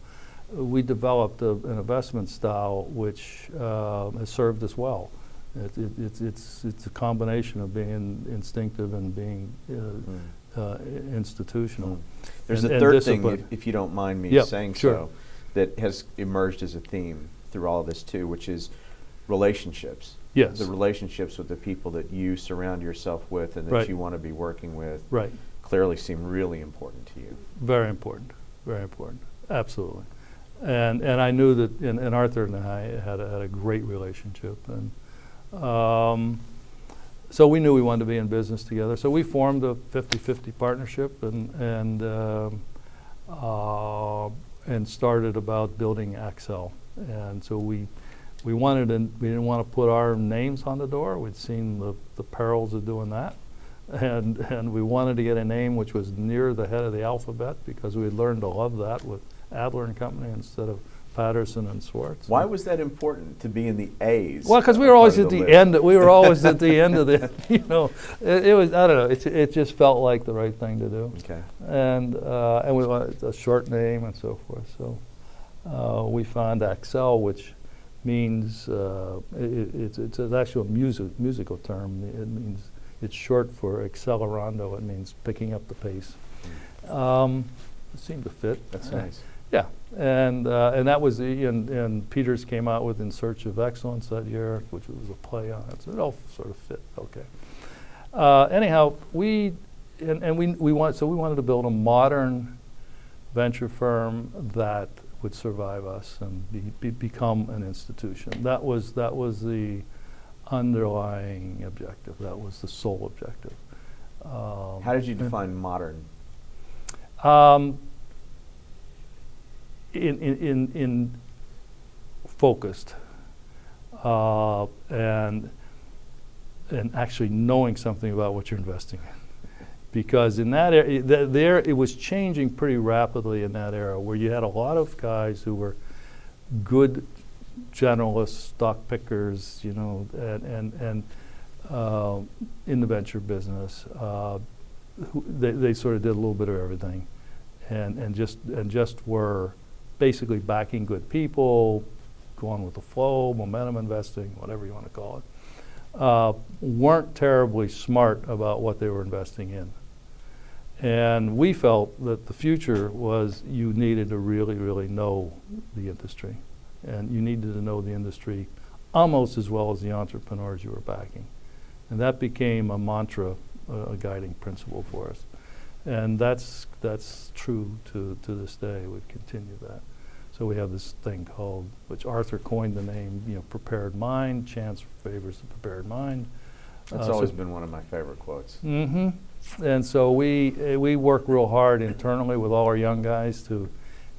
we developed an investment style which has served us well. It's a combination of being instinctive and being institutional. There's a third thing, if you don't mind me saying so, that has emerged as a theme through all of this too, which is relationships. Yes. The relationships with the people that you surround yourself with and that you want to be working with clearly seem really important to you. Very important. Very important. Absolutely. And I knew that, and Arthur and I had a great relationship, and so we knew we wanted to be in business together. So we formed a 50-50 partnership and started about building Accel. And so we didn't want to put our names on the door. We'd seen the perils of doing that, and we wanted to get a name which was near the head of the alphabet because we had learned to love that with Adler and Company instead of Patterson and Swartz. Why was that important to be in the A's? Well, because we were always at the end. We were always at the end of the. It was. I don't know. It just felt like the right thing to do. Okay. And we wanted a short name and so forth. So we found Accel, which means it's actually a musical term. It means it's short for accelerando. It means picking up the pace. It seemed to fit. That's nice. Yeah, and that was and Peters came out with In Search of Excellence that year, which was a play on it. So it all sort of fit. Okay. Anyhow, we wanted to build a modern venture firm that would survive us and become an institution. That was the underlying objective. That was the sole objective. How did you define modern? In focused and actually knowing something about what you're investing in, because in that area, it was changing pretty rapidly in that era where you had a lot of guys who were good generalists, stock pickers, and in the venture business, they sort of did a little bit of everything, and just were basically backing good people, going with the flow, momentum investing, whatever you want to call it, weren't terribly smart about what they were investing in. And we felt that the future was you needed to really, really know the industry. And you needed to know the industry almost as well as the entrepreneurs you were backing. And that became a mantra, a guiding principle for us. And that's true to this day. We've continued that. So we have this thing called, which Arthur coined the name, prepared mind. Chance favors the prepared mind. That's always been one of my favorite quotes. Mm-hmm. And so we work real hard internally with all our young guys to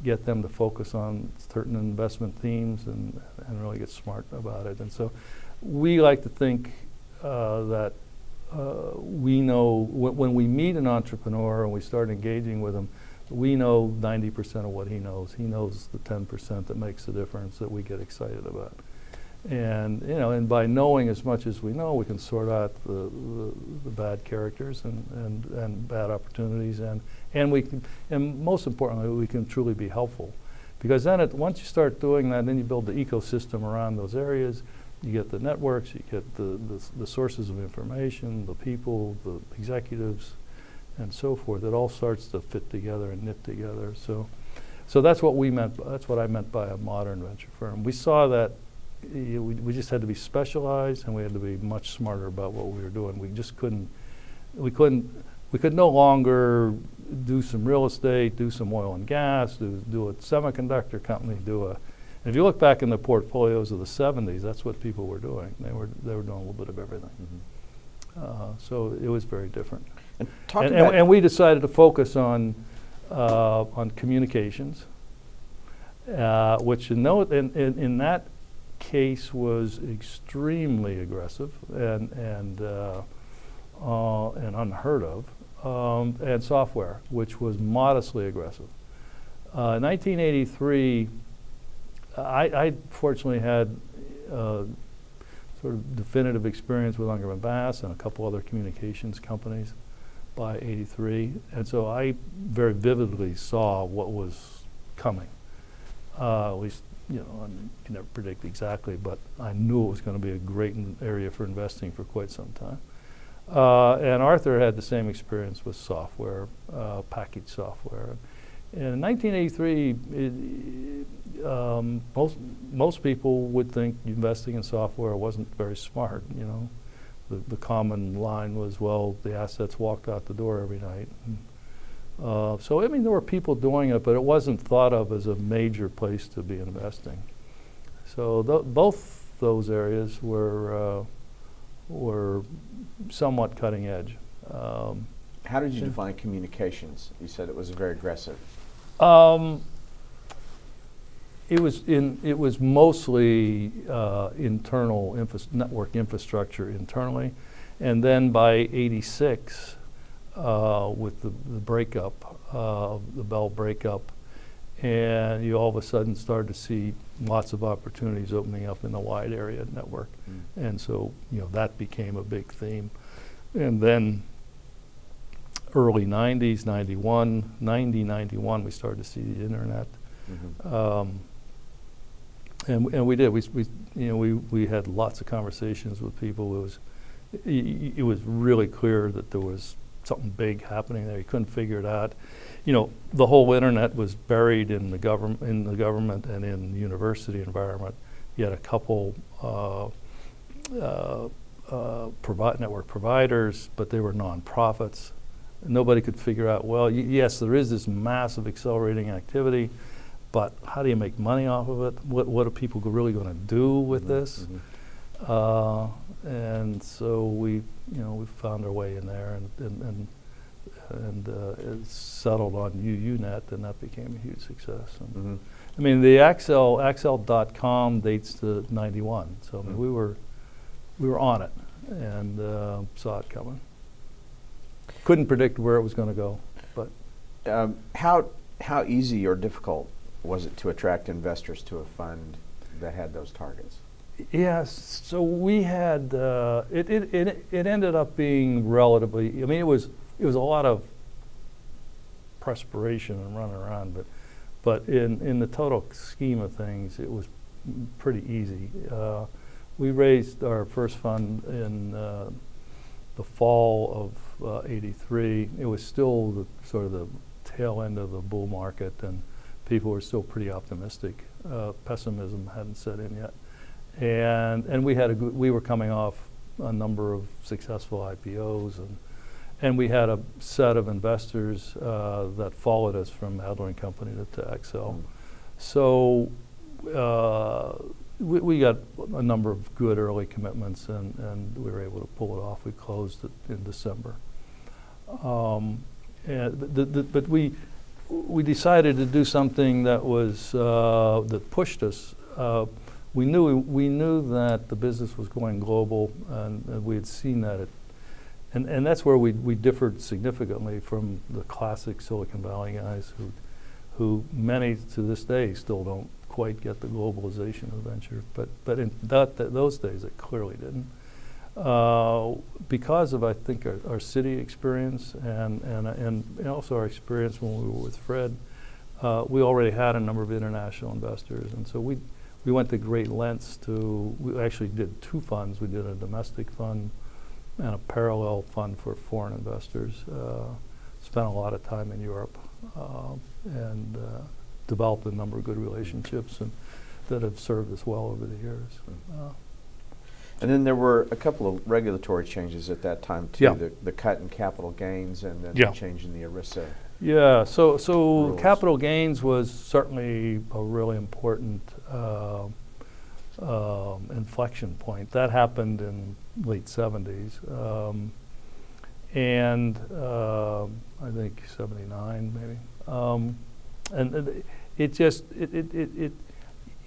get them to focus on certain investment themes and really get smart about it. And so we like to think that we know when we meet an entrepreneur and we start engaging with him, we know 90% of what he knows. He knows the 10% that makes the difference that we get excited about. And and by knowing as much as we know, we can sort out the bad characters and bad opportunities, and we can, and most importantly, we can truly be helpful, because then once you start doing that, then you build the ecosystem around those areas. You get the networks, you get the sources of information, the people, the executives, and so forth. It all starts to fit together and knit together. So that's what we meant. That's what I meant by a modern venture firm. We saw that. We just had to be specialized, and we had to be much smarter about what we were doing. We just couldn't. We could no longer do some real estate, do some oil and gas, do a semiconductor company, And if you look back in the portfolios of the 70s, that's what people were doing. They were doing a little bit of everything. Mm-hmm. So it was very different. And we decided to focus on communications, which in that case was extremely aggressive and unheard of, and software, which was modestly aggressive. In 1983, I fortunately had sort of definitive experience with Unger & Bass and a couple other communications companies by 83, and so I very vividly saw what was coming. At least, you can never predict exactly, but I knew it was going to be a great area for investing for quite some time. And Arthur had the same experience with software, packaged software. And in 1983, most people would think investing in software wasn't very smart. The common line was, well, the assets walked out the door every night. So there were people doing it, but it wasn't thought of as a major place to be investing. So both those areas were somewhat cutting edge. How did you define communications? You said it was very aggressive. It was mostly internal network infrastructure internally, and then by '86. With the breakup, the Bell breakup, and you all of a sudden started to see lots of opportunities opening up in the wide area network. And so, that became a big theme. And then early 90s, 91, we started to see the internet. Mm-hmm. And we did. We had lots of conversations with people. It was really clear that there was something big happening there. You couldn't figure it out. The whole internet was buried in the government and in the university environment. You had a couple network providers, but they were nonprofits. Nobody could figure out, well, yes, there is this massive accelerating activity, but how do you make money off of it? What are people really going to do with this? Mm-hmm. And so we found our way in there and it settled on UUNet, and that became a huge success. And the Accel.com dates to 91, so we were on it and saw it coming. Couldn't predict where it was going to go, but how easy or difficult was it to attract investors to a fund that had those targets? Yes, so we had it ended up being relatively. It was a lot of perspiration and running around, but in the total scheme of things, it was pretty easy. We raised our first fund in the fall of '83. It was still the sort of the tail end of the bull market, and people were still pretty optimistic. Pessimism hadn't set in yet. And we were coming off a number of successful IPOs, and we had a set of investors that followed us from Adler & Company to Accel. So we got a number of good early commitments, and we were able to pull it off. We closed it in December. But we decided to do something that was that pushed us. We knew that the business was going global, and we had seen that. And that's where we differed significantly from the classic Silicon Valley guys, who many to this day still don't quite get the globalization of venture. But in those days, it clearly didn't. Because of, I think, our city experience and also our experience when we were with Fred, we already had a number of international investors, and so we went to great lengths we actually did two funds. We did a domestic fund and a parallel fund for foreign investors. Spent a lot of time in Europe and developed a number of good relationships that have served us well over the years. And then there were a couple of regulatory changes at that time too. Yeah. The cut in capital gains and then Yeah. the change in the ERISA. Yeah, so rules. capital gains was certainly a really important inflection point. That happened in late 70s, and I think 79 maybe. And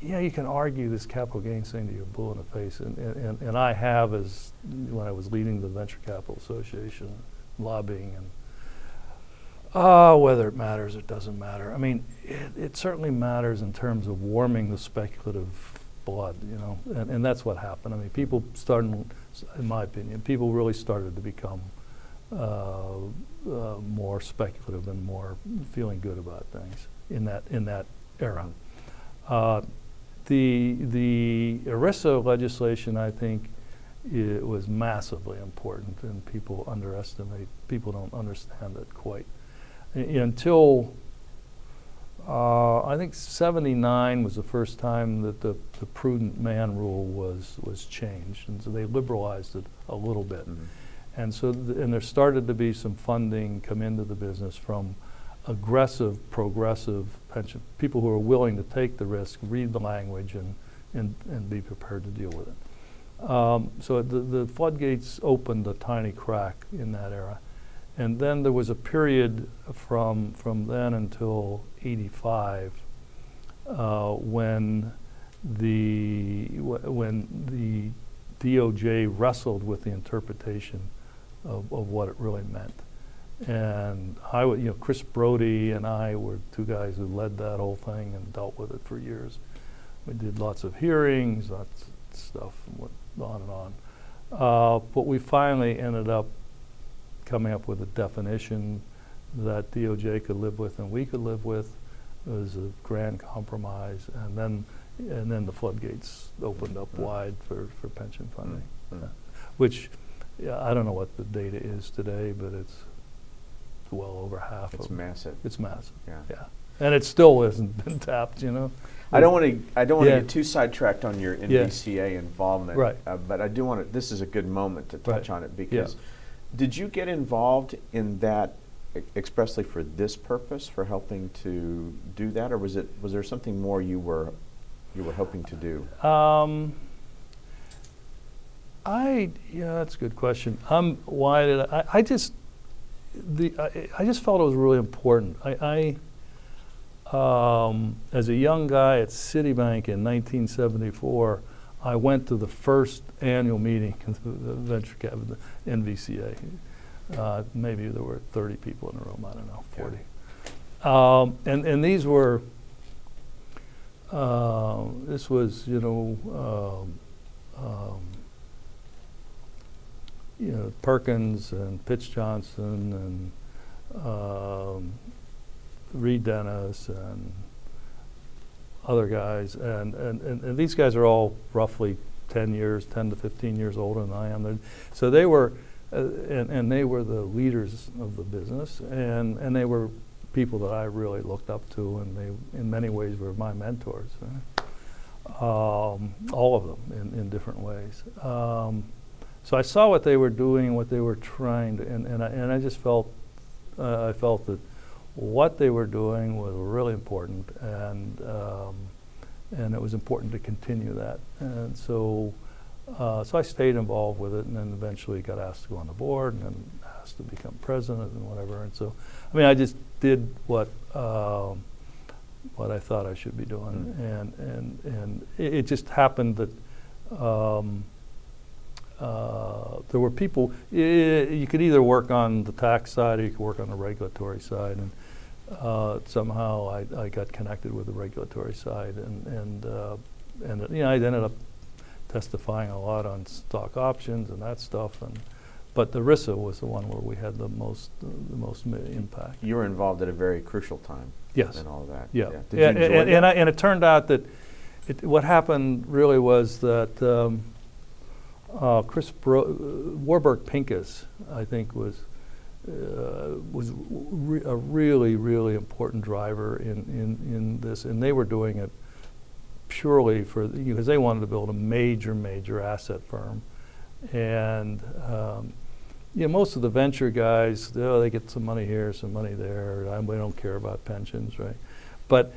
yeah, you can argue this capital gains thing to you blue in the face, and I have, as when I was leading the Venture Capital Association, lobbying, and whether it matters or doesn't matter. I mean, it certainly matters in terms of warming the speculative blood, and that's what happened. I mean, people started, in my opinion, people really started to become more speculative and more feeling good about things in that era. The ERISA legislation, I think, it was massively important, and people don't understand it quite. Until I think 79 was the first time that the prudent man rule was changed, and so they liberalized it a little bit. Mm-hmm. And so and there started to be some funding come into the business from aggressive, progressive pension people who are willing to take the risk, read the language, and be prepared to deal with it. So the floodgates opened a tiny crack in that era. And then there was a period from then until 85 when the DOJ wrestled with the interpretation of what it really meant. And Chris Brody and I were two guys who led that whole thing and dealt with it for years. We did lots of hearings, lots of stuff, and went on and on. But we finally ended up coming up with a definition that DOJ could live with and we could live with. It was a grand compromise, and then the floodgates opened up wide for pension funding, which I don't know what the data is today, but it's well over half. It's massive. It's massive. Yeah. And it still hasn't been tapped. I don't want to get too sidetracked on your NVCA involvement, right? But I do want to. This is a good moment to touch on it because. Did you get involved in that expressly for this purpose, for helping to do that, or was there something more you were hoping to do? That's a good question. Why did I just felt it was really important. As a young guy at Citibank in 1974. I went to the first annual meeting of the venture capital, NVCA. Maybe there were 30 people in the room. I don't know, 40. And these were. This was, Perkins and Pitch Johnson and Reed Dennis and other guys, and these guys are all roughly 10 to 15 years older than I am. So they were, and they were the leaders of the business, and they were people that I really looked up to, and they, in many ways, were my mentors. All of them in different ways. So I saw what they were doing, what they were trying to, and I just felt, I felt that what they were doing was really important, and it was important to continue that. And so I stayed involved with it, and then eventually got asked to go on the board, and then asked to become president and whatever. And so, I mean, I just did what I thought I should be doing, and it just happened that there were people. You could either work on the tax side or you could work on the regulatory side, and somehow I got connected with the regulatory side, and you know, I ended up testifying a lot on stock options and that stuff, but the RISA was the one where we had the most impact. You were involved at a very crucial time. Yes. And all of that. Yeah. Did you enjoy that? And it turned out that what happened really was that Warburg Pincus, I think, was a really, really important driver in this, and they were doing it purely because they wanted to build a major asset firm, and you know, most of the venture guys, they get some money here, some money there. We don't care about pensions, right? But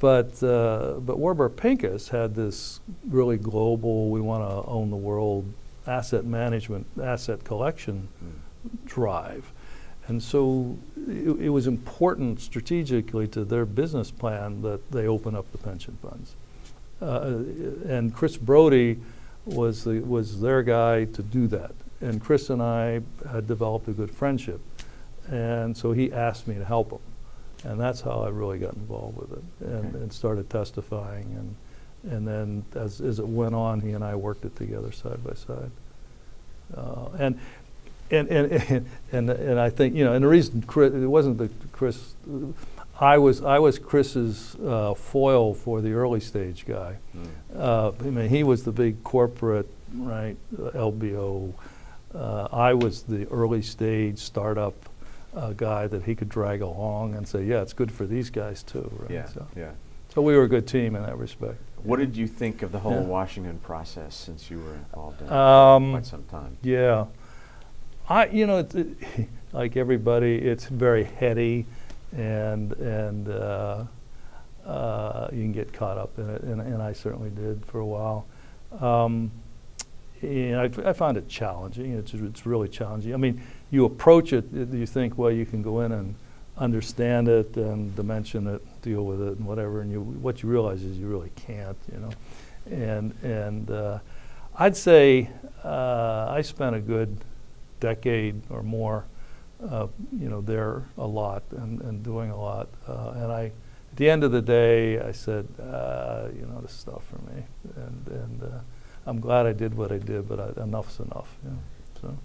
Warburg Pincus had this really global, we want to own the world asset management, asset collection drive. And so it was important strategically to their business plan that they open up the pension funds. And Chris Brody was their guy to do that. And Chris and I had developed a good friendship. And so he asked me to help him. And that's how I really got involved with it and started testifying. And then as it went on, he and I worked it together side by side. And I think, you know, and the reason it wasn't that Chris, I was Chris's foil for the early stage guy. I mean, he was the big corporate, right, LBO. I was the early stage startup guy that he could drag along and say, yeah, it's good for these guys too, right? Yeah, so, yeah. So we were a good team in that respect. What did you think of the whole Washington process since you were involved in it for quite some time? Yeah. You know, like everybody, it's very heady, and you can get caught up in it, and I certainly did for a while. And I found it challenging. It's really challenging. I mean, you approach it, you think, well, you can go in and understand it and dimension it, deal with it, and whatever. And what you realize is you really can't, you know. And I'd say I spent a good decade or more, you know, there a lot and doing a lot. And at the end of the day, I said, you know, this is stuff for me. And I'm glad I did what I did, but enough's enough. You know, so.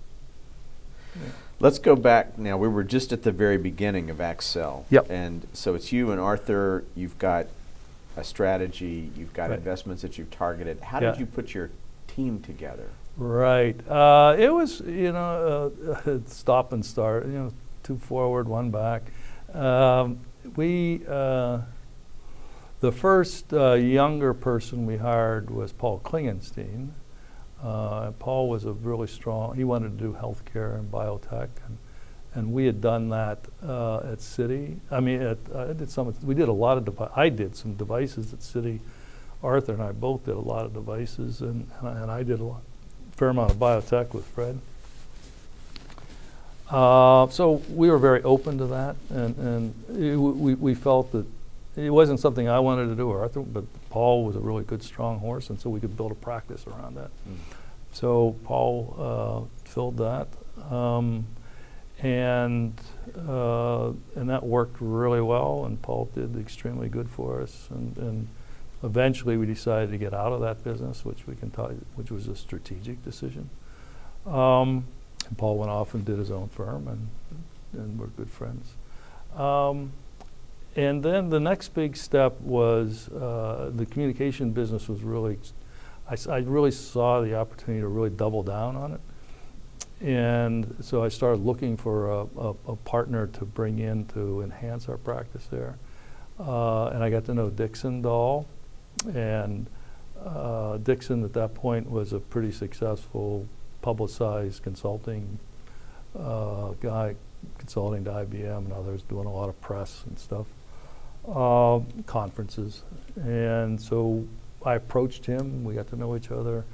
Yeah. Let's go back now. We were just at the very beginning of Accel. Yep. And so it's you and Arthur. You've got a strategy. You've got investments that you've targeted. How did you put your team together? Right. It was, you know, stop and start, you know, 2 forward, 1 back. The first younger person we hired was Paul Klingenstein. Paul was a really strong, he wanted to do healthcare and biotech, and we had done that at Citi. I mean, we did a lot of I did some devices at Citi. Arthur and I both did a lot of devices, and I did fair amount of biotech with Fred. So we were very open to that, and we felt that it wasn't something I wanted to do, or Arthur, but Paul was a really good, strong horse, and so we could build a practice around that. So Paul filled that, and that worked really well, and Paul did extremely good for us, and eventually we decided to get out of that business, which was a strategic decision. And Paul went off and did his own firm, and we're good friends. And then the next big step was the communication business was really, I really saw the opportunity to really double down on it. And so I started looking for a partner to bring in to enhance our practice there. And I got to know Dixon Dahl. And Dixon at that point was a pretty successful publicized consulting guy, consulting to IBM and others, doing a lot of press and stuff, conferences. And so I approached him, we got to know each other.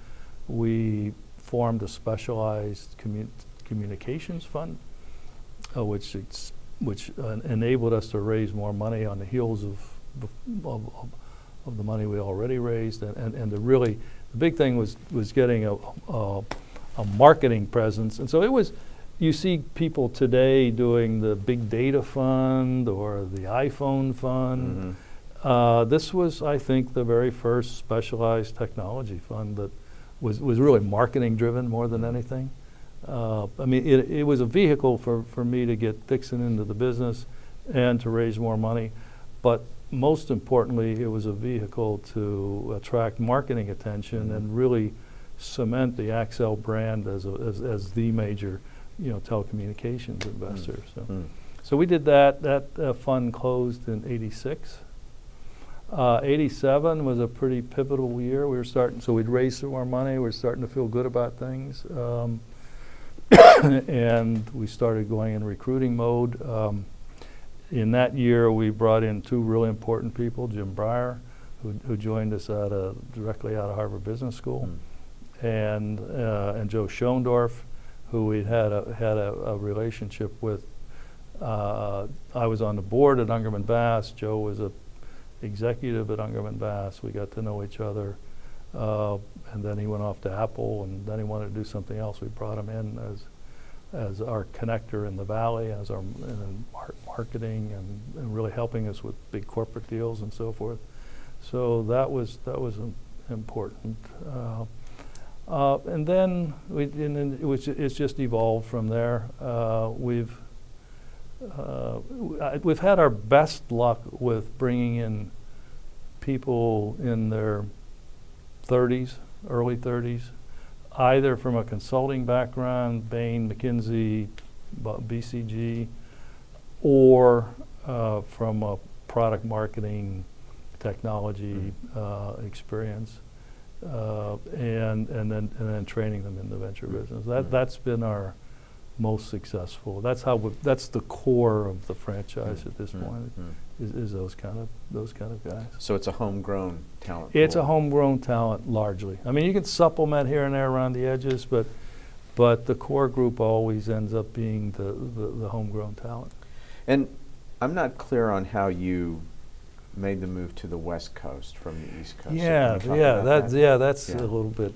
We formed a specialized communications fund, which enabled us to raise more money on the heels of the money we already raised. And the big thing was getting a marketing presence. And so it was, you see people today doing the big data fund or the iPhone fund. Mm-hmm. This was, I think, the very first specialized technology fund that was really marketing driven more than anything. I mean, it was a vehicle for me to get Dixon into the business and to raise more money. But most importantly, it was a vehicle to attract marketing attention mm-hmm. and really cement the Accel brand as the major, telecommunications investor. Mm-hmm. So we did that. That fund closed in '86. 87 was a pretty pivotal year. So we'd raised some more money. We were starting to feel good about things. And we started going in recruiting mode. In that year, we brought in two really important people, Jim Breyer, who joined us directly out of Harvard Business School, and Joe Schoendorf, who we had a relationship with. I was on the board at Ungerman Bass. Joe was a executive at Ungerman Bass. We got to know each other, and then he went off to Apple, and then he wanted to do something else. We brought him in as our connector in the Valley, as our marketing, and really helping us with big corporate deals and so forth. So that was important. And then it's just evolved from there. We've had our best luck with bringing in people in their 30s, early 30s, either from a consulting background, Bain, McKinsey, BCG, or from a product marketing technology experience, and then training them in the venture business. That's been our most successful. That's the core of the franchise at this point. Is those kind of guys. So it's a homegrown talent. It's pool. a homegrown talent largely. I mean, you can supplement here and there around the edges, but the core group always ends up being the homegrown talent. And I'm not clear on how you made the move to the West Coast from the East Coast. That's a little bit.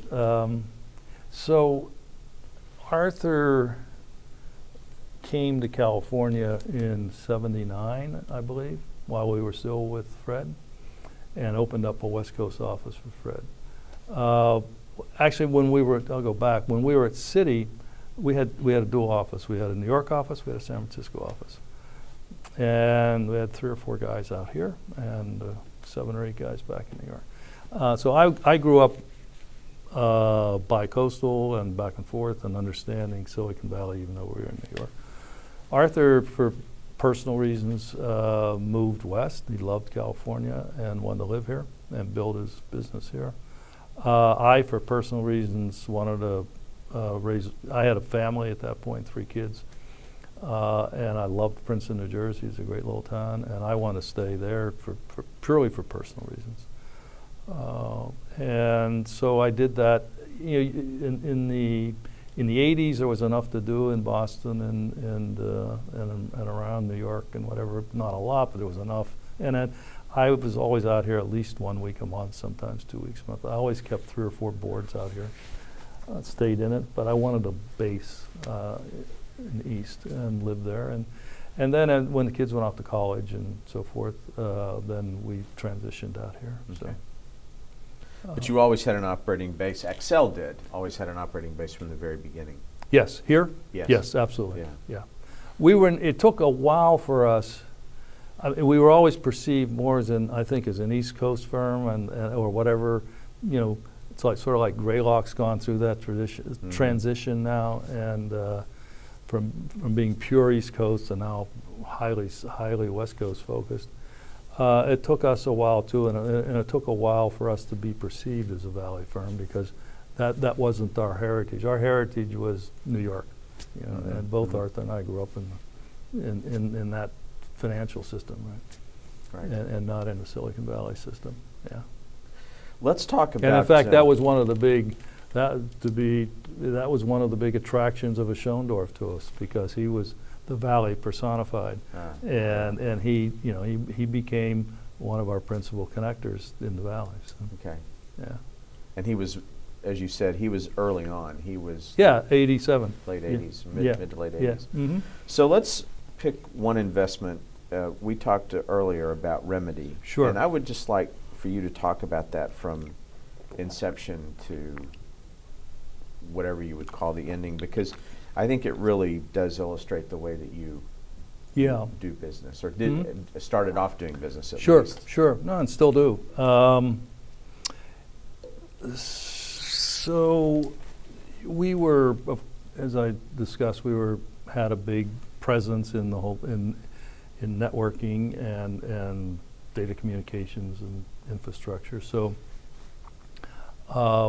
So Arthur came to California in '79, I believe, while we were still with Fred, and opened up a West Coast office for Fred. Actually, I'll go back, when we were at Citi, we had a dual office. We had a New York office, we had a San Francisco office. And we had 3 or 4 guys out here, and 7 or 8 guys back in New York. So I grew up bi-coastal and back and forth and understanding Silicon Valley, even though we were in New York. Arthur, for personal reasons, moved west. He loved California and wanted to live here and build his business here. I, for personal reasons, wanted to I had a family at that point, 3 kids, and I loved Princeton, New Jersey. It's a great little town, and I wanted to stay there purely for personal reasons. And so I did that. In the 80s, there was enough to do in Boston and around New York and whatever. Not a lot, but there was enough. And then I was always out here at least 1 week a month, sometimes 2 weeks a month. I always kept 3 or 4 boards out here. Stayed in it, but I wanted to base in the East and live there. And then when the kids went off to college and so forth, then we transitioned out here. Okay. So. But you always had an operating base. Accel did always had an operating base from the very beginning. Yes, here? Yes. Yes, absolutely. Yeah. It took a while for us. We were always perceived more as an East Coast firm or whatever. It's like sort of like Greylock's gone through that transition now, and from being pure East Coast to now highly West Coast focused. It took us a while too, and it took a while for us to be perceived as a Valley firm, because that wasn't our heritage. Our heritage was New York, and both Arthur and I grew up in that financial system, Right. and not in the Silicon Valley system. Yeah. Let's talk about. And in fact, that was one of the big one of the big attractions of a Schoendorf to us, because he was the Valley personified, and he became one of our principal connectors in the Valley. So, okay. yeah. And he was, as you said, he was early on. He was 87, late 80s, Yeah. mid to late 80s. Yeah. Mm-hmm. So let's pick one investment. We talked earlier about Remedy. Sure. And I would just like for you to talk about that from inception to whatever you would call the ending, because I think it really does illustrate the way that you do business, or did started off doing business at least. Sure. No, and still do. So we were, as I discussed, had a big presence in the whole in networking and data communications and infrastructure. So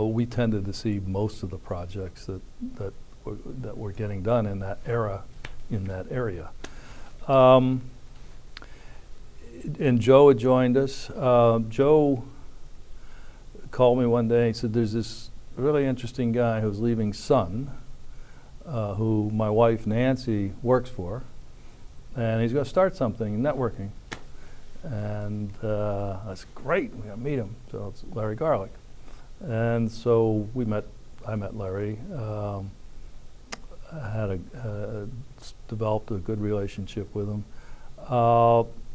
we tended to see most of the projects that were getting done in that area. And Joe had joined us. Joe called me one day and said, "There's this really interesting guy who's leaving Sun, who my wife Nancy works for, and he's going to start something, networking." And I said, "Great, we got to meet him." So it's Larry Garlick. And so I met Larry, developed a good relationship with him.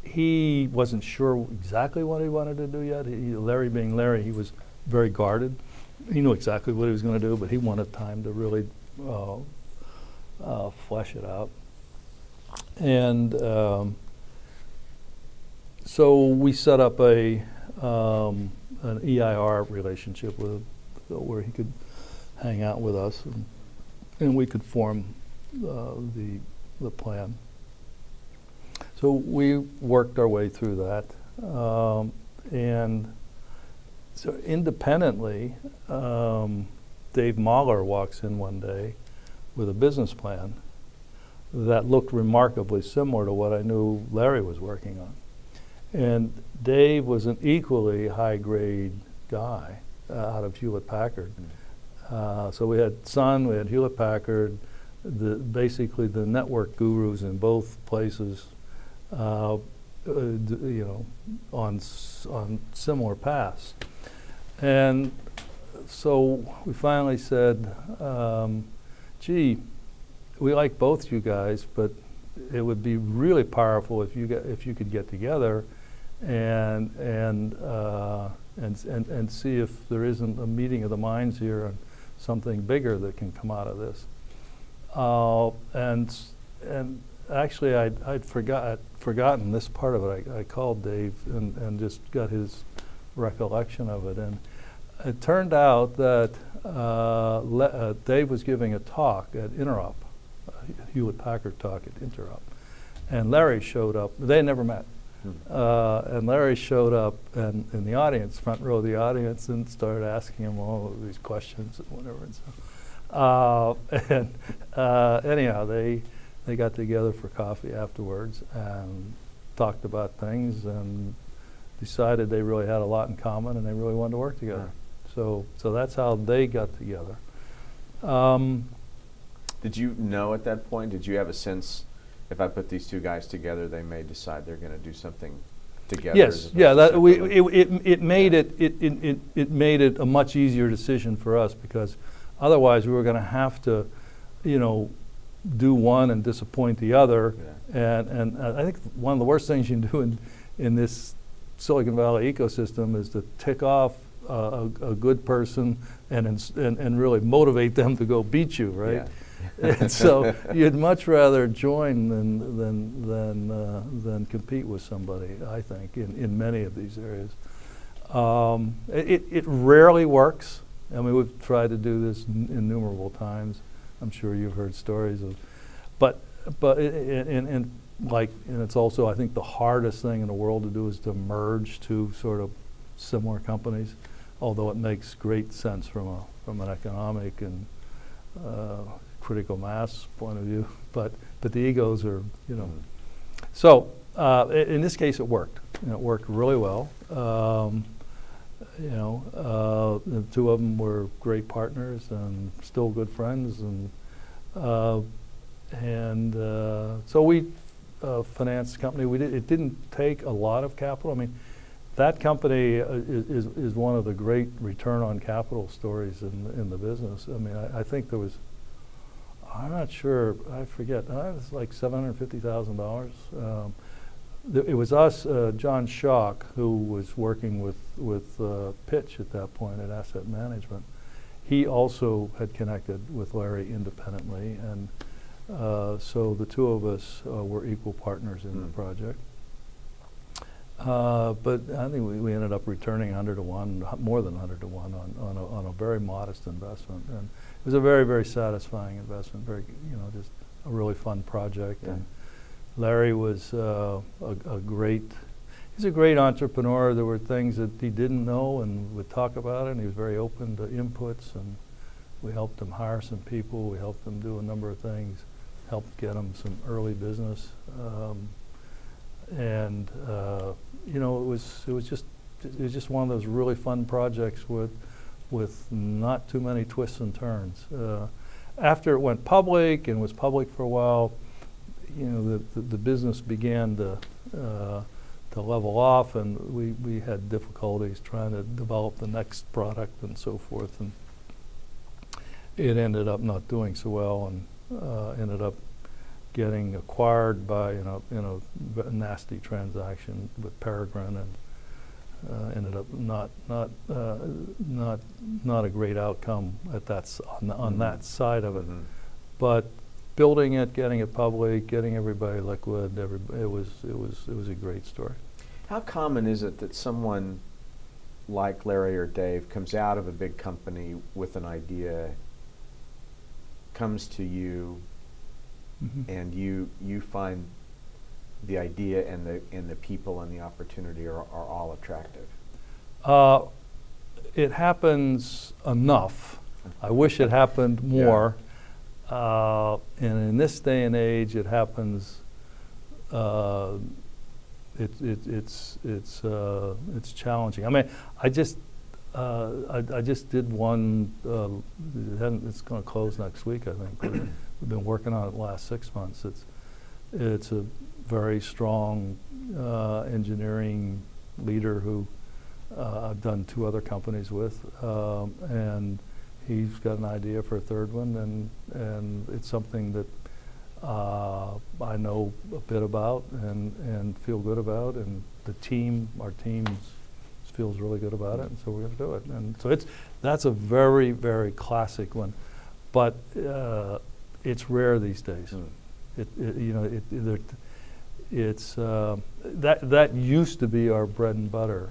He wasn't sure exactly what he wanted to do yet. Larry being Larry, he was very guarded. He knew exactly what he was going to do, but he wanted time to really flesh it out. And so we set up an EIR relationship with him, where he could hang out with us, and we could form the plan. So we worked our way through that, and so independently, Dave Mahler walks in one day with a business plan that looked remarkably similar to what I knew Larry was working on. And Dave was an equally high-grade guy out of Hewlett-Packard. So we had Sun, we had Hewlett-Packard, basically the network gurus in both places, on similar paths. And so we finally said, "Gee, we like both you guys, but it would be really powerful if you could get together and see if there isn't a meeting of the minds here and something bigger that can come out of this." And actually, I'd forgotten this part of it. I called Dave and just got his recollection of it, and it turned out that Dave was giving a talk at Interop, Hewlett-Packard talk at Interop, and Larry showed up. They had never met. And Larry showed up in the audience, front row of the audience, and started asking him all of these questions and whatever. And so, anyhow, they got together for coffee afterwards and talked about things and decided they really had a lot in common and they really wanted to work together. So that's how they got together. Did you know at that point? Did you have a sense, if I put these two guys together, they may decide they're going to do something together? Yes, yeah. It made it a much easier decision for us, because otherwise we were going to have to, do one and disappoint the other. Yeah. And I think one of the worst things you can do in this Silicon Valley ecosystem is to tick off a good person and really motivate them to go beat you, right? Yeah. And so you'd much rather join than compete with somebody, I think, in many of these areas. It rarely works. I mean, we've tried to do this innumerable times. I'm sure you've heard stories of, but it's also, I think, the hardest thing in the world to do is to merge two sort of similar companies, although it makes great sense from an economic and critical mass point of view, but the egos are, you know. So in this case, it worked. You know, it worked really well. You know, the two of them were great partners and still good friends, and so we financed the company. It didn't take a lot of capital. I mean, that company is one of the great return on capital stories in the business. I mean, I think there was, I'm not sure, I forget, it was like $750,000. It was us, John Schock, who was working with Pitch at that point at Asset Management. He also had connected with Larry independently, and so the two of us were equal partners in the project. But I think we ended up returning 100 to 1, more than 100 to 1 on a very modest investment, and it was a very, very satisfying investment. Very, you know, just a really fun project. Yeah. And Larry was he's a great entrepreneur. There were things that he didn't know and would talk about it, and he was very open to inputs, and we helped him hire some people. We helped him do a number of things, helped get him some early business. You know, it was just one of those really fun projects with not too many twists and turns. After it went public and was public for a while, you know, the business began to level off, and we had difficulties trying to develop the next product and so forth, and it ended up not doing so well, and ended up getting acquired by a nasty transaction with Peregrine, and ended up not a great outcome at on that side of it. But building it, getting it public, getting everybody liquid, it was a great story. How common is it that someone like Larry or Dave comes out of a big company with an idea, comes to you, and you find the idea and the people and the opportunity are all attractive? It happens enough. I wish it happened more. Yeah. And in this day and age, it happens. It's challenging. I mean, I just did one. It's going to close next week, I think. We've been working on it the last 6 months. It's a very strong engineering leader who I've done 2 other companies with, and he's got an idea for a third one, and it's something that I know a bit about and feel good about, and our team feels really good about it, and so we're going to do it. And so that's a very, very classic one, but it's rare these days. It's that used to be our bread and butter.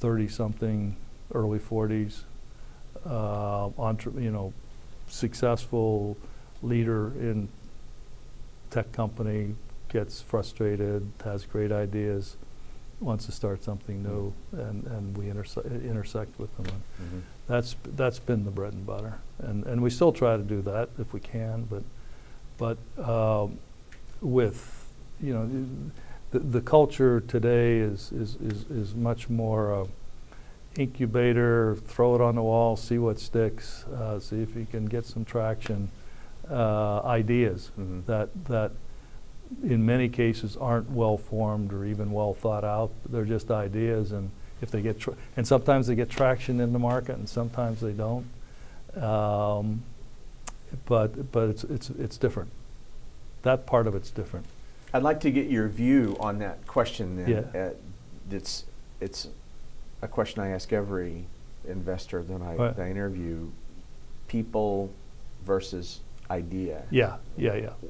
30-something, early 40s, successful leader in tech company, gets frustrated, has great ideas, wants to start something new, and we intersect with them. That's been the bread and butter, and we still try to do that if we can, but with the culture today is much more incubator, throw it on the wall, see what sticks, see if you can get some traction, ideas that in many cases aren't well formed or even well thought out. They're just ideas, and if they get and sometimes they get traction in the market, and sometimes they don't. But it's different. That part of it's different. I'd like to get your view on that question. Then. Yeah. It's a question I ask every investor that I interview: people versus idea. Yeah.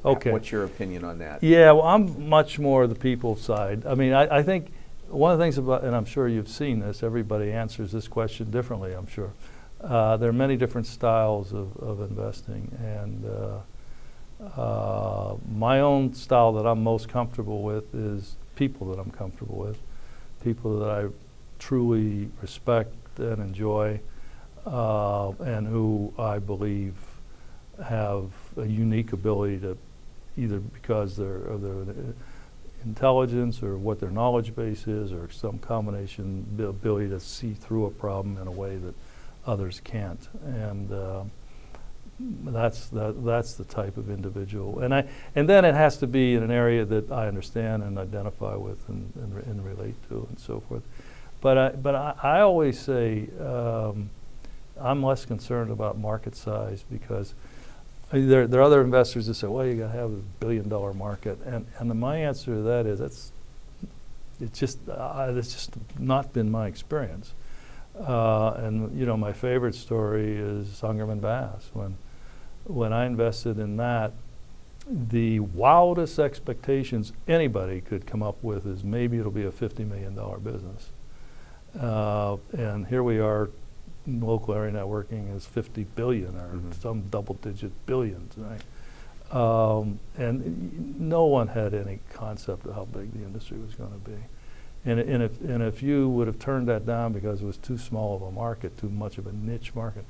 Okay. What's your opinion on that? Yeah, well, I'm much more the people side. I mean, I think one of the things about, and I'm sure you've seen this, everybody answers this question differently, I'm sure. There are many different styles of investing, and my own style that I'm most comfortable with is people that I'm comfortable with, people that I truly respect and enjoy, and who I believe have a unique ability to, either because of their intelligence or what their knowledge base is, or some combination, the ability to see through a problem in a way that others can't. And that's the type of individual. And then it has to be in an area that I understand and identify with and relate to and so forth. But I always say I'm less concerned about market size, because there are other investors that say, well, you got to have a $1 billion market, and my answer to that is it's just not been my experience. And you know, my favorite story is Ungerman Bass. When I invested in that, the wildest expectations anybody could come up with is maybe it'll be a $50 million business. And here we are, local area networking is 50 billion or some double-digit billions, right? And no one had any concept of how big the industry was going to be. And if you would have turned that down because it was too small of a market, too much of a niche market.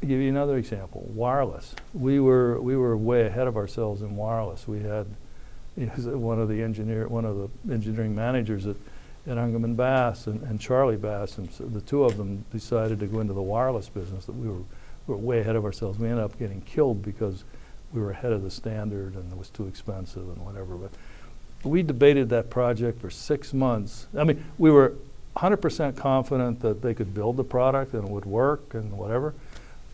I'll give you another example, wireless. We were way ahead of ourselves in wireless. We had one of the engineering managers at Ungerman Bass and Charlie Bass, and so the two of them decided to go into the wireless business. That we were way ahead of ourselves. We ended up getting killed because we were ahead of the standard and it was too expensive and whatever. But we debated that project for 6 months. I mean, we were 100% confident that they could build the product and it would work and whatever,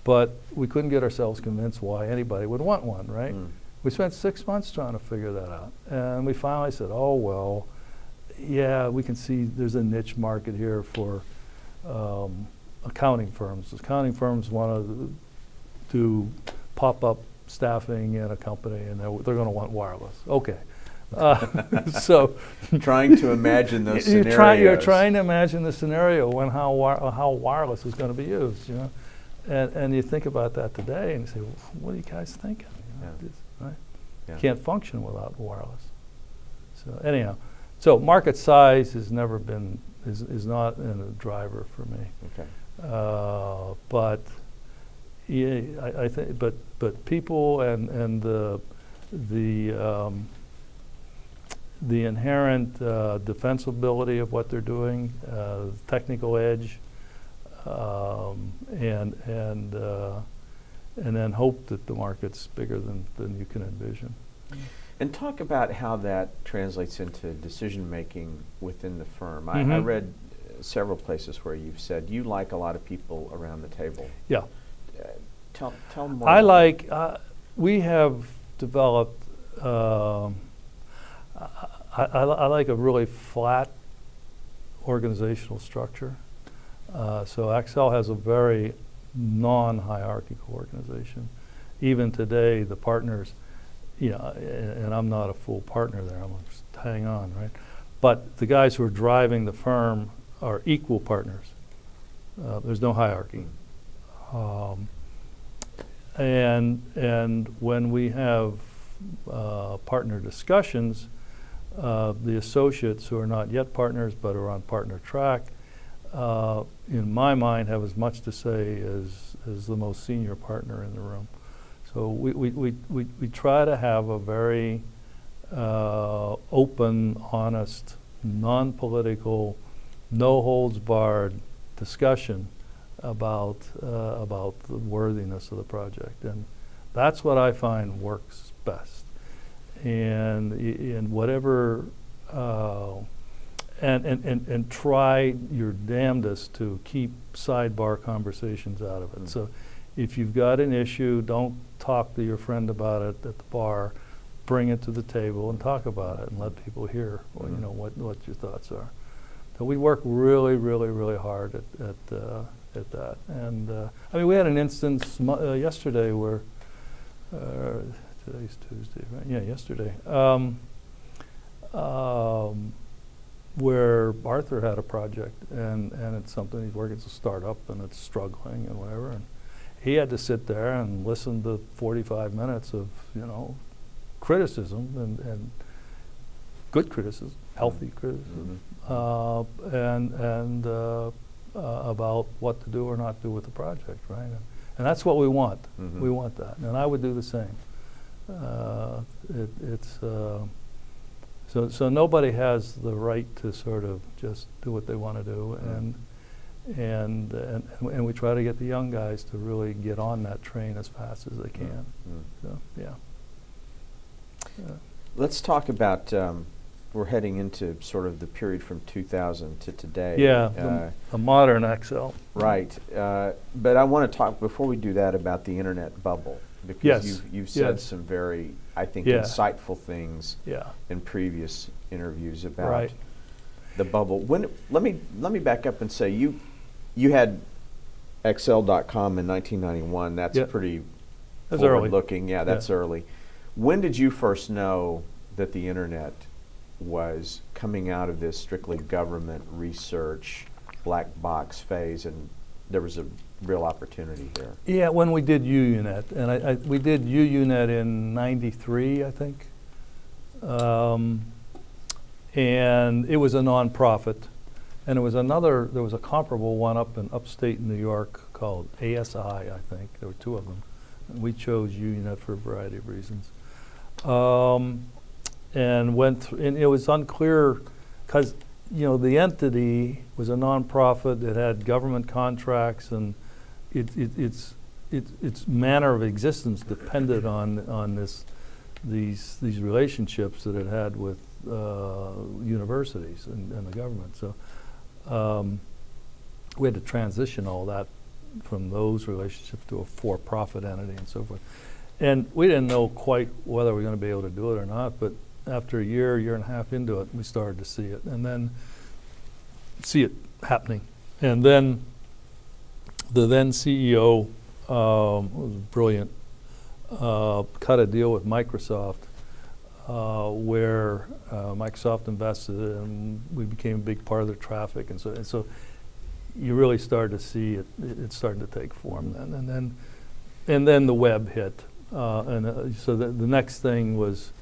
but we couldn't get ourselves convinced why anybody would want one, right? We spent 6 months trying to figure that out, and we finally said, oh, well, yeah, we can see there's a niche market here for accounting firms. Accounting firms want to do pop-up staffing in a company, and they're going to want wireless. Okay. So trying to imagine those scenarios. You're trying to imagine the scenario when how wireless is going to be used, you know, and you think about that today and you say, well, what are you guys thinking? You know, right? Yeah. Can't function without wireless. So anyhow, so market size has never been is not a driver for me. Okay. But yeah, I think but people and the inherent defensibility of what they're doing, technical edge, and then hope that the market's bigger than you can envision. And talk about how that translates into decision making within the firm. I read several places where you've said you like a lot of people around the table. Yeah. Tell more. I like. We have developed. I like a really flat organizational structure. So Accel has a very non-hierarchical organization. Even today, the partners, you know, and I'm not a full partner there, I'm just hang on, right? But the guys who are driving the firm are equal partners. There's no hierarchy. And when we have partner discussions, the associates who are not yet partners but are on partner track, in my mind, have as much to say as the most senior partner in the room. So we try to have a very open, honest, non-political, no holds barred discussion about the worthiness of the project, and that's what I find works best. And in whatever, and try your damnedest to keep sidebar conversations out of it. So if you've got an issue, don't talk to your friend about it at the bar. Bring it to the table and talk about it, and let people hear what your thoughts are. So we work really, really, really hard at that. And I mean, we had an instance yesterday where. Today's Tuesday, right? Yeah, yesterday. Where Arthur had a project, and it's something he's working, it's a startup, and it's struggling and whatever. And he had to sit there and listen to 45 minutes of, criticism and good criticism, healthy criticism. And about what to do or not do with the project, right? And that's what we want. Mm-hmm. We want that, and I would do the same. So nobody has the right to sort of just do what they want to do, and we try to get the young guys to really get on that train as fast as they can. So yeah. Let's talk about. We're heading into sort of the period from 2000 to today. Yeah, the modern Accel. Right, but I want to talk before we do that about the internet bubble, because you've said some very, I think, insightful things in previous interviews about the bubble. Let me back up and say you had Accel.com in 1991. That's pretty forward-looking. Yeah, that's early. When did you first know that the internet was coming out of this strictly government research black box phase, and there was a real opportunity there? Yeah, when we did UUNet, and we did UUNet in '93, I think, and it was a nonprofit, and there was a comparable one up in upstate New York called ASI, I think. There were two of them. And we chose UUNet for a variety of reasons. And and it was unclear because the entity was a nonprofit that had government contracts, and its manner of existence depended on these relationships that it had with universities and the government. So we had to transition all that from those relationships to a for-profit entity and so forth. And we didn't know quite whether we were going to be able to do it or not, but after a year and a half into it, we started to see it, and then see it happening. And then the then CEO was brilliant, cut a deal with Microsoft where Microsoft invested, and we became a big part of their traffic, and so you really started to see it started to take form then, and then the web hit, so the next thing was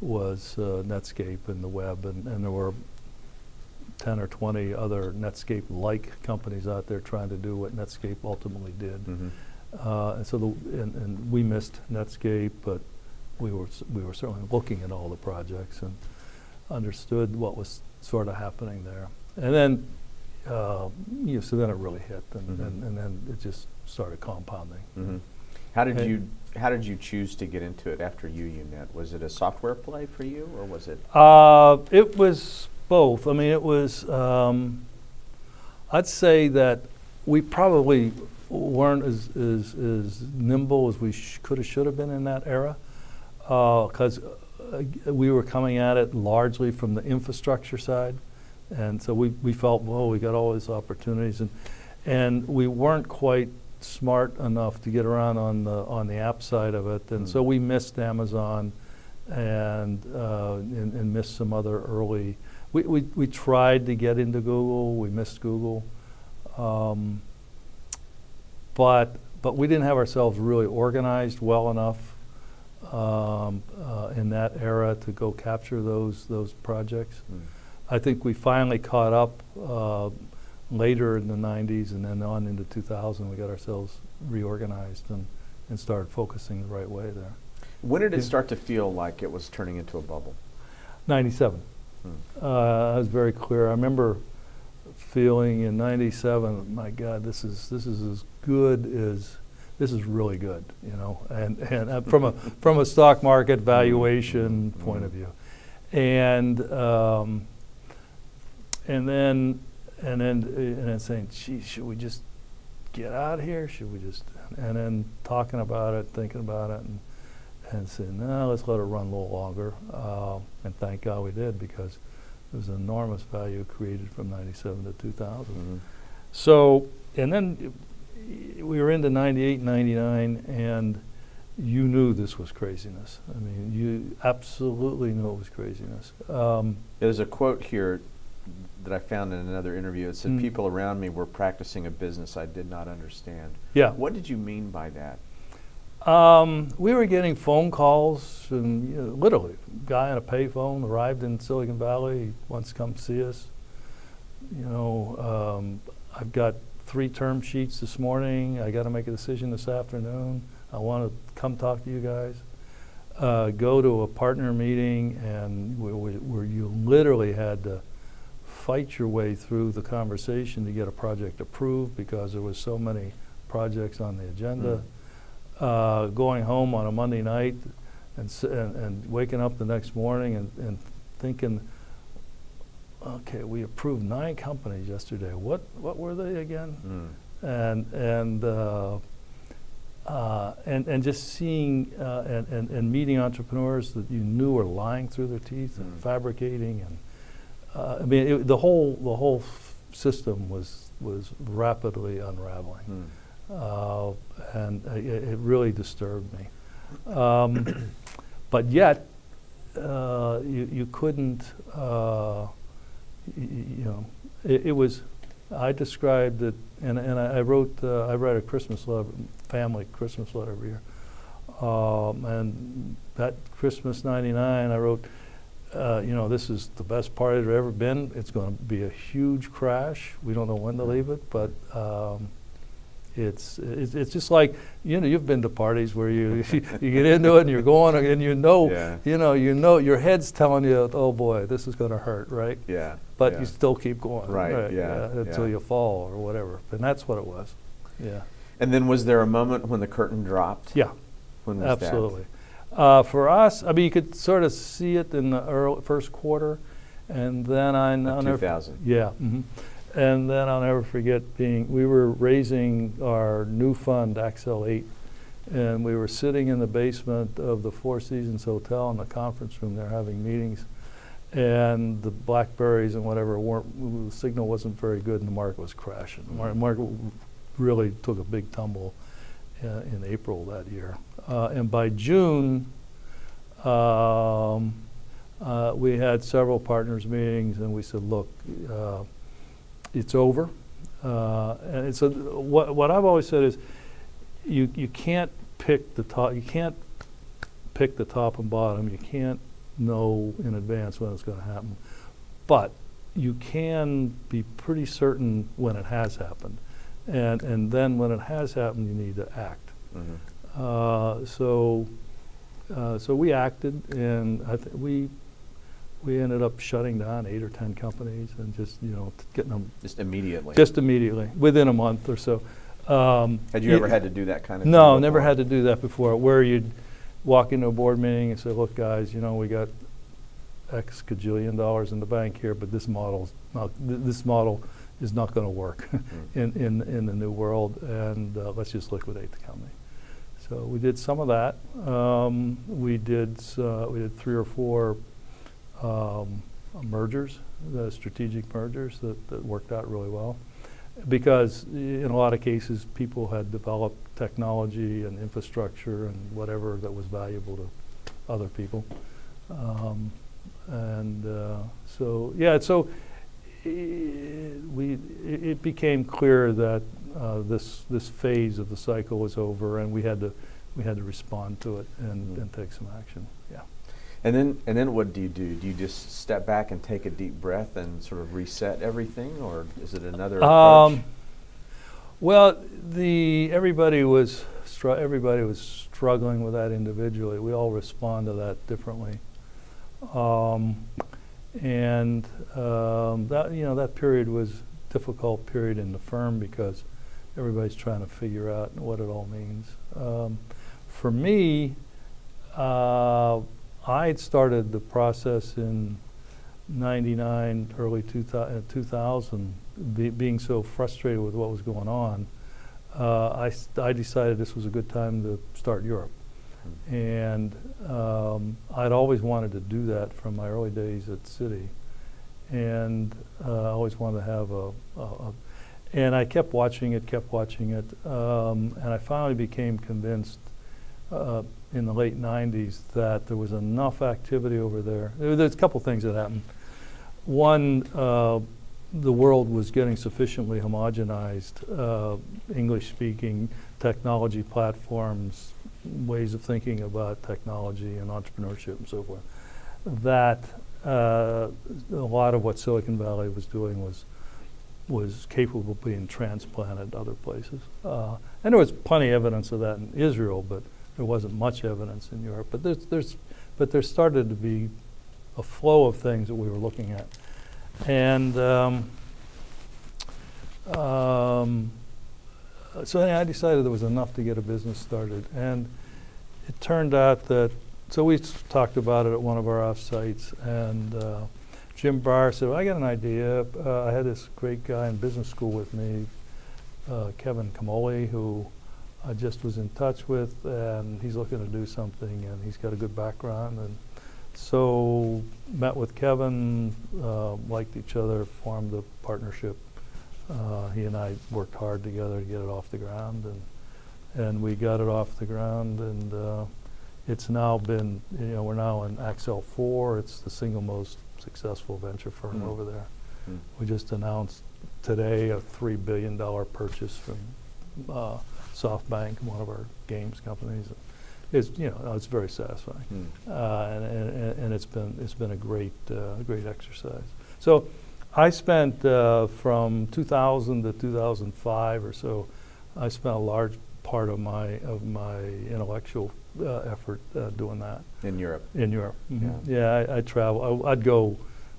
Netscape and the web, and there were 10 or 20 other Netscape-like companies out there trying to do what Netscape ultimately did. And we missed Netscape, but we were certainly looking at all the projects and understood what was sort of happening there. And then so then it really hit, and then it just started compounding. How did you choose to get into it after UUNet? Was it a software play for you, or was it? It was both. I mean, it was. I'd say that we probably weren't as nimble as we could have, should have been in that era, because we were coming at it largely from the infrastructure side, and so we felt, well, we got all these opportunities, and we weren't quite smart enough to get around on the app side of it, and so we missed Amazon and missed some other early. We tried to get into Google. We missed Google, but we didn't have ourselves really organized well enough in that era to go capture those projects. I think we finally caught up later in the 90s, and then on into 2000, we got ourselves reorganized and started focusing the right way there. When did it start to feel like it was turning into a bubble? 97. I was very clear. I remember feeling in 97, my God, this is as good as, this is really good, and from a stock market valuation point of view, and then saying, gee, should we just get out of here? Should we just, and then talking about it, thinking about it, and saying, no, let's let it run a little longer. And thank God we did, because there was enormous value created from 97 to 2000. So, and then we were into 98, 99, and you knew this was craziness. I mean, you absolutely knew it was craziness. There's a quote here that I found in another interview. It said, people around me were practicing a business I did not understand. Yeah. What did you mean by that? We were getting phone calls, and literally, a guy on a payphone arrived in Silicon Valley, he wants to come see us. I've got 3 term sheets this morning. I got to make a decision this afternoon. I want to come talk to you guys. Go to a partner meeting and where you literally had to fight your way through the conversation to get a project approved because there was so many projects on the agenda. Going home on a Monday night and waking up the next morning and thinking, okay, we approved 9 companies yesterday. What were they again? And just seeing and meeting entrepreneurs that you knew were lying through their teeth and fabricating, and I mean the whole system was rapidly unraveling, and it really disturbed me. But yet you couldn't. It was. I described it, and I wrote a Christmas letter, family Christmas letter every year, and that Christmas '99 I wrote, this is the best party there's ever been. It's going to be a huge crash. We don't know when to leave it, but it's just like you've been to parties where you you get into it and you're going and your head's telling you, oh boy, this is going to hurt, right? Yeah. But you still keep going, right? Until you fall or whatever, and that's what it was. Yeah. And then was there a moment when the curtain dropped? Yeah. When was absolutely. For us, I mean, you could sort of see it in the first quarter, and then Of 2000. Yeah. Mm-hmm. And then I'll never forget we were raising our new fund, Accel 8, and we were sitting in the basement of the Four Seasons Hotel in the conference room there having meetings, and the Blackberries and whatever the signal wasn't very good, and the market was crashing. The market really took a big tumble in April that year. And by June, we had several partners meetings, and we said, look, it's over. And so what I've always said is you can't pick the top. You can't pick the top and bottom. You can't know in advance when it's going to happen. But you can be pretty certain when it has happened. And then when it has happened, you need to act. Mm-hmm. So we acted, and we ended up shutting down 8 or 10 companies and just getting them just immediately within a month or so. Had you ever had to do that kind of thing? No, never had to do that before. Where you'd walk into a board meeting and say, "Look, guys, we got X gajillion dollars in the bank here, but this model is not going to work in the new world, and let's just liquidate the company." So we did some of that. We did 3 or 4 mergers, the strategic mergers that worked out really well, because in a lot of cases people had developed technology and infrastructure and whatever that was valuable to other people, so it became clear that this phase of the cycle was over, and we had to respond to it and take some action. Yeah. And then what do? Do you just step back and take a deep breath and sort of reset everything, or is it another approach? Well, everybody was struggling with that individually. We all respond to that differently, that period was a difficult period in the firm because everybody's trying to figure out what it all means. For me, I had started the process in '99, early 2000, being so frustrated with what was going on. I decided this was a good time to start Europe. And I'd always wanted to do that from my early days at Citi. And I always wanted to have and I kept watching it, and I finally became convinced in the late 90s that there was enough activity over there. There's a couple things that happened. One, the world was getting sufficiently homogenized, English-speaking technology platforms, ways of thinking about technology and entrepreneurship and so forth, that a lot of what Silicon Valley was doing was was capable of being transplanted other places. And there was plenty of evidence of that in Israel, but there wasn't much evidence in Europe. But there started to be a flow of things that we were looking at. And so I decided there was enough to get a business started. And it turned out that, so we talked about it at one of our offsites, and Jim Breyer said, well, I got an idea. I had this great guy in business school with me, Kevin Kamoli, who I just was in touch with, and he's looking to do something, and he's got a good background. And so met with Kevin, liked each other, formed a partnership. He and I worked hard together to get it off the ground, and we got it off the ground, and it's now been, we're now in Accel 4. It's the single most successful venture firm over there. We just announced today a $3 billion purchase from SoftBank, one of our games companies. It's it's very satisfying, and it's been a great exercise. So I spent from 2000 to 2005 or so. I spent a large part of my intellectual effort doing that in Europe. In Europe, yeah. I travel. I'd go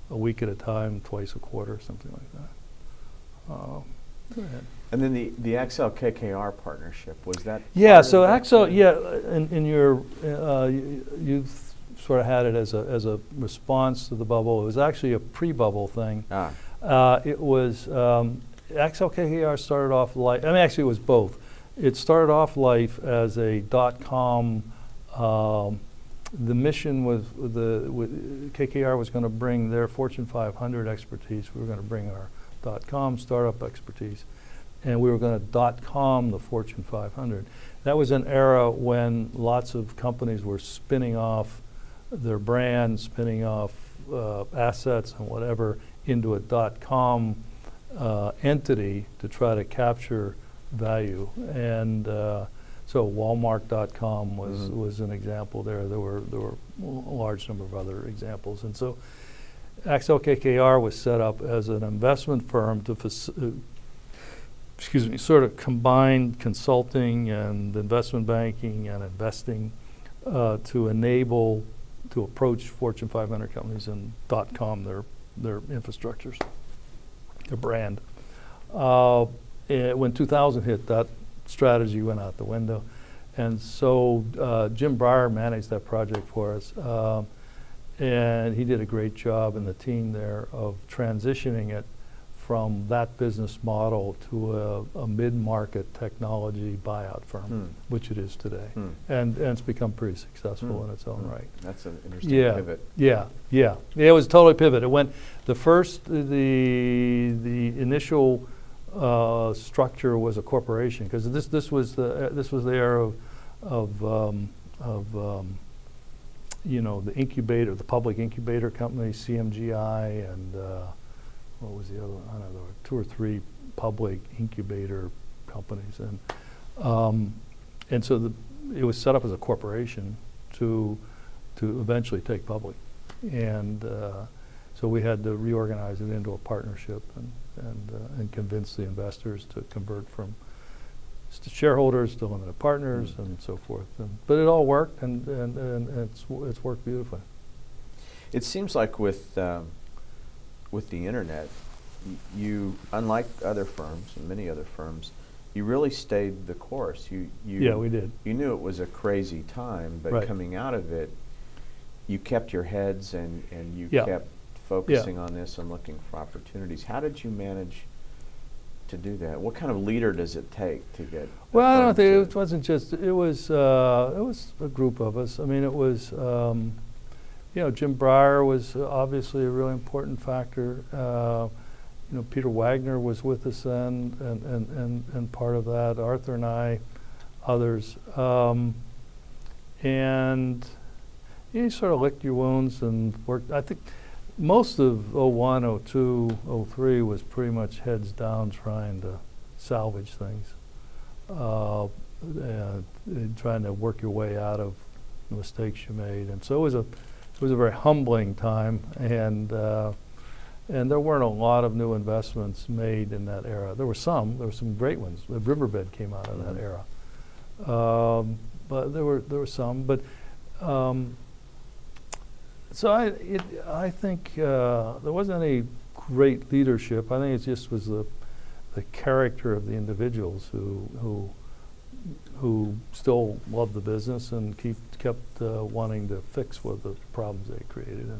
a week at a time, twice a quarter, something like that. Go ahead. And then the Accel KKR partnership, was that? Yeah. So Accel, in your you sort of had it as a response to the bubble. It was actually a pre-bubble thing. It was Accel KKR started off actually it was both. It started off life as a .com. The mission was KKR was going to bring their Fortune 500 expertise. We were going to bring our .com startup expertise, and we were going to .com the Fortune 500. That was an era when lots of companies were spinning off their brand, spinning off assets and whatever into a .com entity to try to capture value. And so Walmart.com was an example there. There were a large number of other examples. And so Accel KKR was set up as an investment firm to sort of combine consulting and investment banking and investing to enable to approach Fortune 500 companies and .com their infrastructures, their brand. When 2000 hit, that strategy went out the window. And so Jim Breyer managed that project for us. And he did a great job in the team there of transitioning it from that business model to a mid-market technology buyout firm, which it is today. And it's become pretty successful in its own right. That's an interesting pivot. Yeah. It was a totally pivot. It went, the initial structure was a corporation, because this was the era of the incubator, the public incubator companies, CMGI, and what was the other one? I don't know, 2 or 3 public incubator companies, and so it was set up as a corporation to eventually take public, and so we had to reorganize it into a partnership and convince the investors to convert from shareholders to limited partners and so forth. But it all worked, and it's worked beautifully. It seems like with the internet, you, unlike other firms and many other firms, you really stayed the course. Yeah, we did. You knew it was a crazy time, but coming out of it, you kept your heads and you kept focusing on this and looking for opportunities. How did you manage to do that? What kind of leader does it take to get? Well, I don't think it wasn't just. It was a group of us. I mean, it was. Jim Breyer was obviously a really important factor. Peter Wagner was with us then, and part of that. Arthur and I, others, and you sort of licked your wounds and worked. I think most of 01, 02, 03 was pretty much heads down trying to salvage things, trying to work your way out of the mistakes you made. And so it was a very humbling time, and And there weren't a lot of new investments made in that era. There were some great ones. The Riverbed came out of that era. But there were some. But so I think there wasn't any great leadership. I think it just was the character of the individuals who still loved the business and kept wanting to fix what the problems they created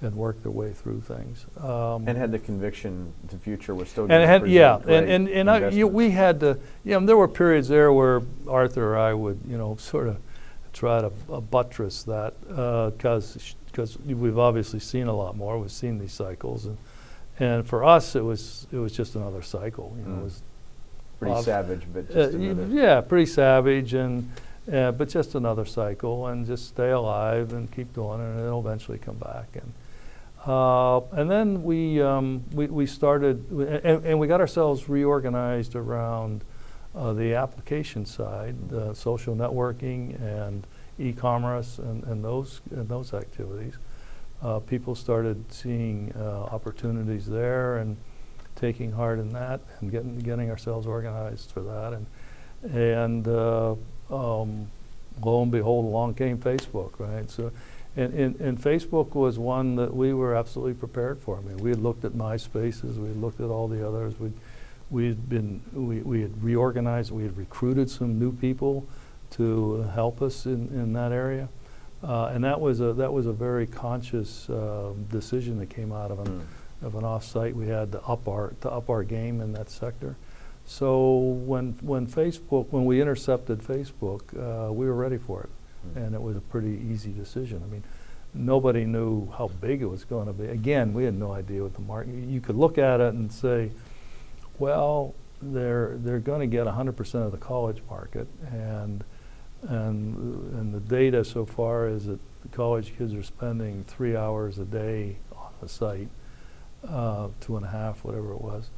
and work their way through things. And had the conviction the future was still And going to had, present yeah, great we had to, there were periods there where Arthur or I would, sort of try to buttress that because we've obviously seen a lot more. We've seen these cycles, and for us it was just another cycle. It was pretty savage, but just another. pretty savage, but just another cycle, and just stay alive and keep doing it, and it'll eventually come back. And then we started, and we got ourselves reorganized around the application side, the social networking and e-commerce and those activities. People started seeing opportunities there and taking heart in that and getting ourselves organized for that. And lo and behold, along came Facebook, right? So, and Facebook was one that we were absolutely prepared for. I mean, we had looked at MySpaces, we had looked at all the others. We had reorganized, we had recruited some new people to help us in that area, and that was a very conscious decision that came out of an offsite. We had to up our game in that sector. So when we intercepted Facebook, we were ready for it, and it was a pretty easy decision. I mean, nobody knew how big it was going to be. Again, we had no idea what the market. You could look at it and say, well, they're going to get 100% of the college market, and the data so far is that the college kids are spending 3 hours a day on the site, 2.5, whatever it was.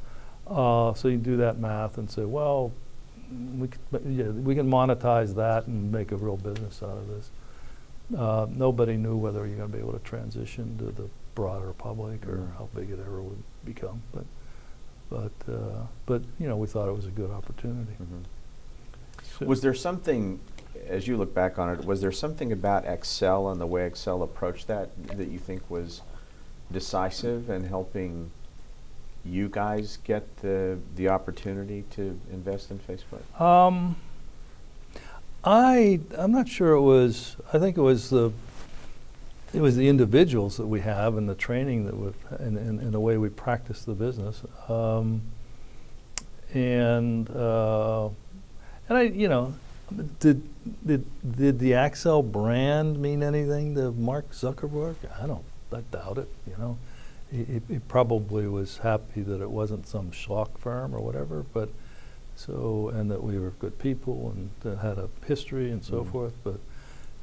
So you do that math and say, well, we can monetize that and make a real business out of this. Nobody knew whether you're going to be able to transition to the broader public or how big it ever would become. But we thought it was a good opportunity. So was there something, as you look back on it, was there something about Accel and the way Accel approached that you think was decisive in helping you guys get the opportunity to invest in Facebook? I'm not sure it was. I think it was the individuals that we have and the training that and the way we practice the business. And I, did the Accel brand mean anything to Mark Zuckerberg? I doubt it. He probably was happy that it wasn't some schlock firm or whatever, and that we were good people and that had a history and so forth. But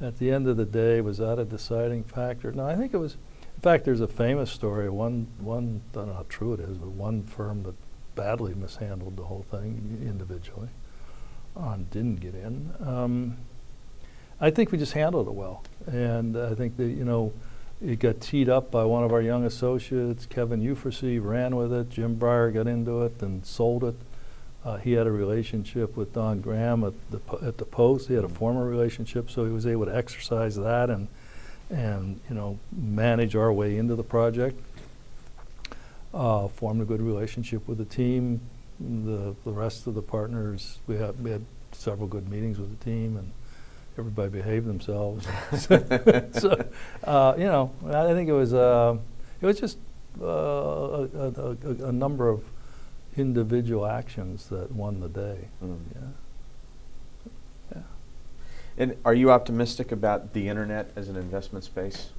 at the end of the day, was that a deciding factor? No, I think it was. In fact, there's a famous story. One I don't know how true it is, but one firm that badly mishandled the whole thing individually and didn't get in. I think we just handled it well, and I think that it got teed up by one of our young associates, Kevin Euphrasie, ran with it. Jim Breyer got into it and sold it. He had a relationship with Don Graham at the Post. He had a former relationship, so he was able to exercise that and manage our way into the project. Formed a good relationship with the team. The rest of the partners, we had several good meetings with the team, and everybody behaved themselves. So I think it was just a number of individual actions that won the day. Yeah. And are you optimistic about the internet as an investment space?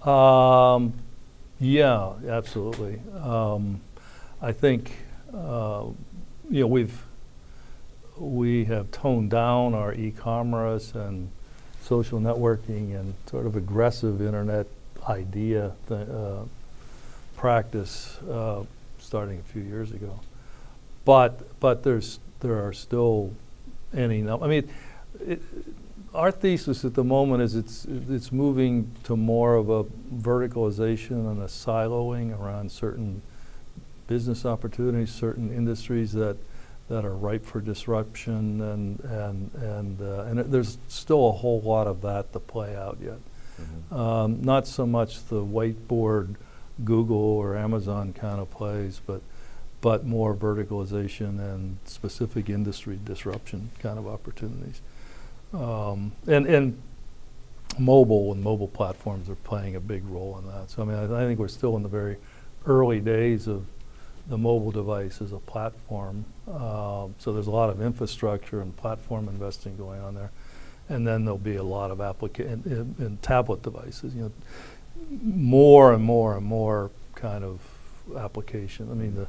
Yeah, absolutely. I think we have toned down our e-commerce and social networking and sort of aggressive internet idea practice starting a few years ago. But there are still any number. I mean, our thesis at the moment is it's moving to more of a verticalization and a siloing around certain business opportunities, certain industries that are ripe for disruption, and there's still a whole lot of that to play out yet. Mm-hmm. Not so much the whiteboard Google or Amazon kind of plays, but more verticalization and specific industry disruption kind of opportunities. And mobile and mobile platforms are playing a big role in that. So I mean, I think we're still in the very early days of the mobile device as a platform. So there's a lot of infrastructure and platform investing going on there. And then there'll be a lot of in tablet devices, you know, more and more and more kind of application. I mean, the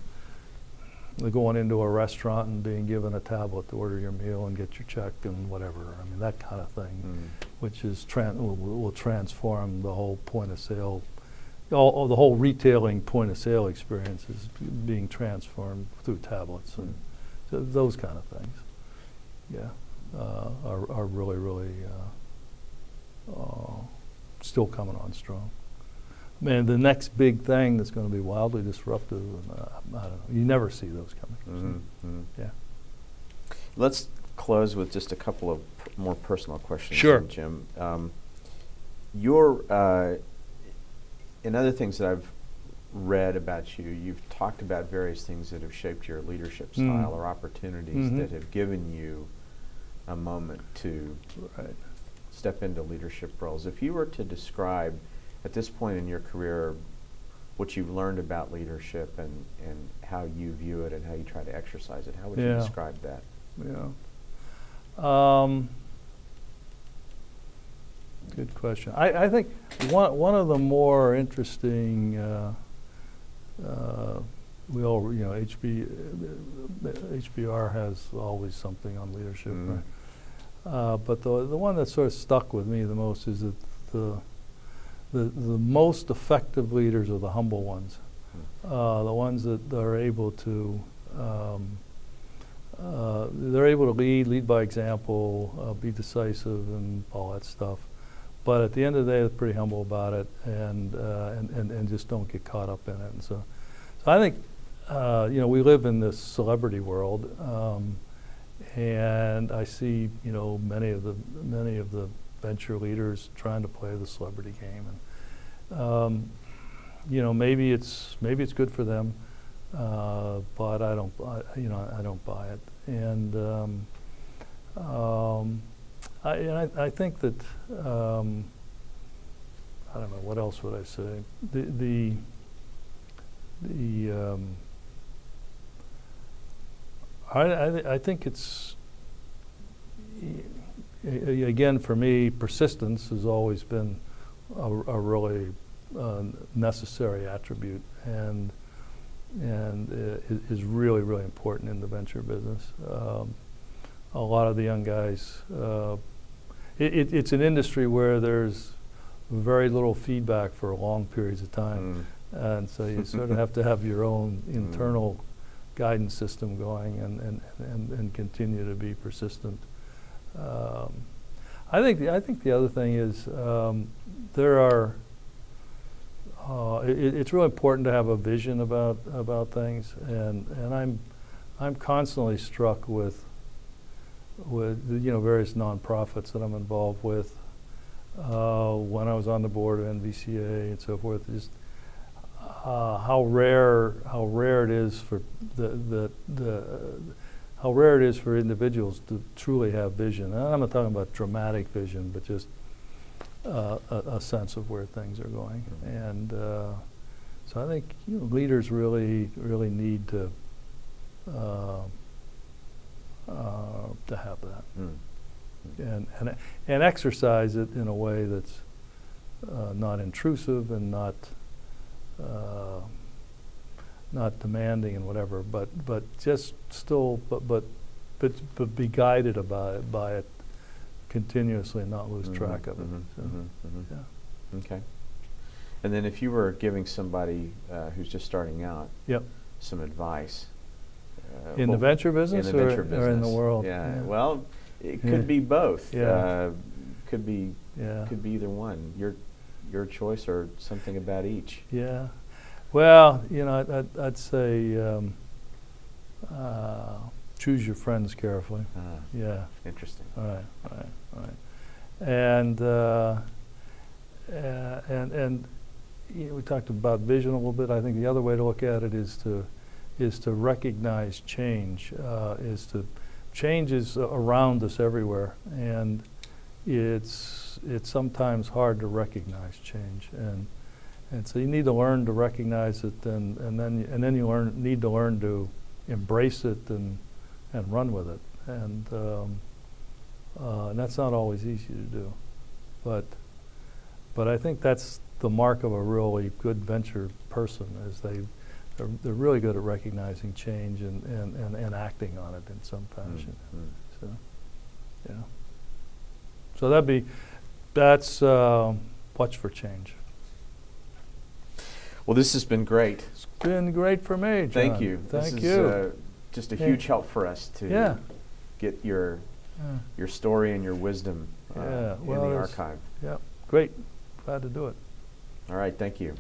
going into a restaurant and being given a tablet to order your meal and get your check and whatever. I mean, that kind of thing, which is will transform the whole point of sale. The whole retailing point of sale experience is being transformed through tablets and so those kind of things. Yeah, are really still coming on strong. Man, the next big thing that's going to be wildly disruptive, I don't know. You never see those coming. So, yeah. Let's close with just a couple of more personal questions, Sure. Jim. In other things that I've read about you, you've talked about various things that have shaped your leadership style or opportunities that have given you a moment to step into leadership roles. If you were to describe at this point in your career what you've learned about leadership and how you view it and how you try to exercise it, how would you describe that? Yeah. Good question. I think one of the more interesting, we all, you know, HBR has always something on leadership, right? But the one that sort of stuck with me the most is that the most effective leaders are the humble ones, the ones that are able to lead by example, be decisive, and all that stuff. But at the end of the day, they're pretty humble about it, and just don't get caught up in it. And so I think you know, we live in this celebrity world, and I see, you know, many of the venture leaders trying to play the celebrity game, and you know, maybe it's good for them, but I don't buy it. And I think that I don't know, what else would I say? I think it's again, for me, persistence has always been a really necessary attribute, and is really important in the venture business. A lot of the young guys, it's an industry where there's very little feedback for long periods of time, and so you sort of have to have your own internal guidance system going and continue to be persistent. I think the other thing is it's really important to have a vision about things, and I'm constantly struck with you know, various nonprofits that I'm involved with. When I was on the board of NVCA and so forth, just how rare it is for how rare it is for individuals to truly have vision. And I'm not talking about dramatic vision, but just a sense of where things are going. And so I think, you know, leaders really need to have that, and exercise it in a way that's not intrusive and not demanding and whatever, but just still, but be guided by it continuously and not lose track of it. Yeah. Okay. And then if you were giving somebody who's just starting out some advice, in the venture business, or in the or in the world? Yeah. Well, it could be both. Yeah. could be Yeah. could be either one. Your choice or something about each. Yeah. Well, you know, I'd say choose your friends carefully. Yeah. Interesting. All right. And you know, we talked about vision a little bit. I think the other way to look at it is to recognize change. Change is around us everywhere, and it's sometimes hard to recognize change, and so you need to learn to recognize it, and then you need to learn to embrace it and run with it, and that's not always easy to do, but I think that's the mark of a really good venture person, is they're really good at recognizing change and acting on it in some fashion. So, yeah. So that's watch for change. Well, this has been great. It's been great for me, John. Thank you. Thank this you. is just a huge help for us to get your story and your wisdom in the archive. Yeah, great. Glad to do it. All right, thank you.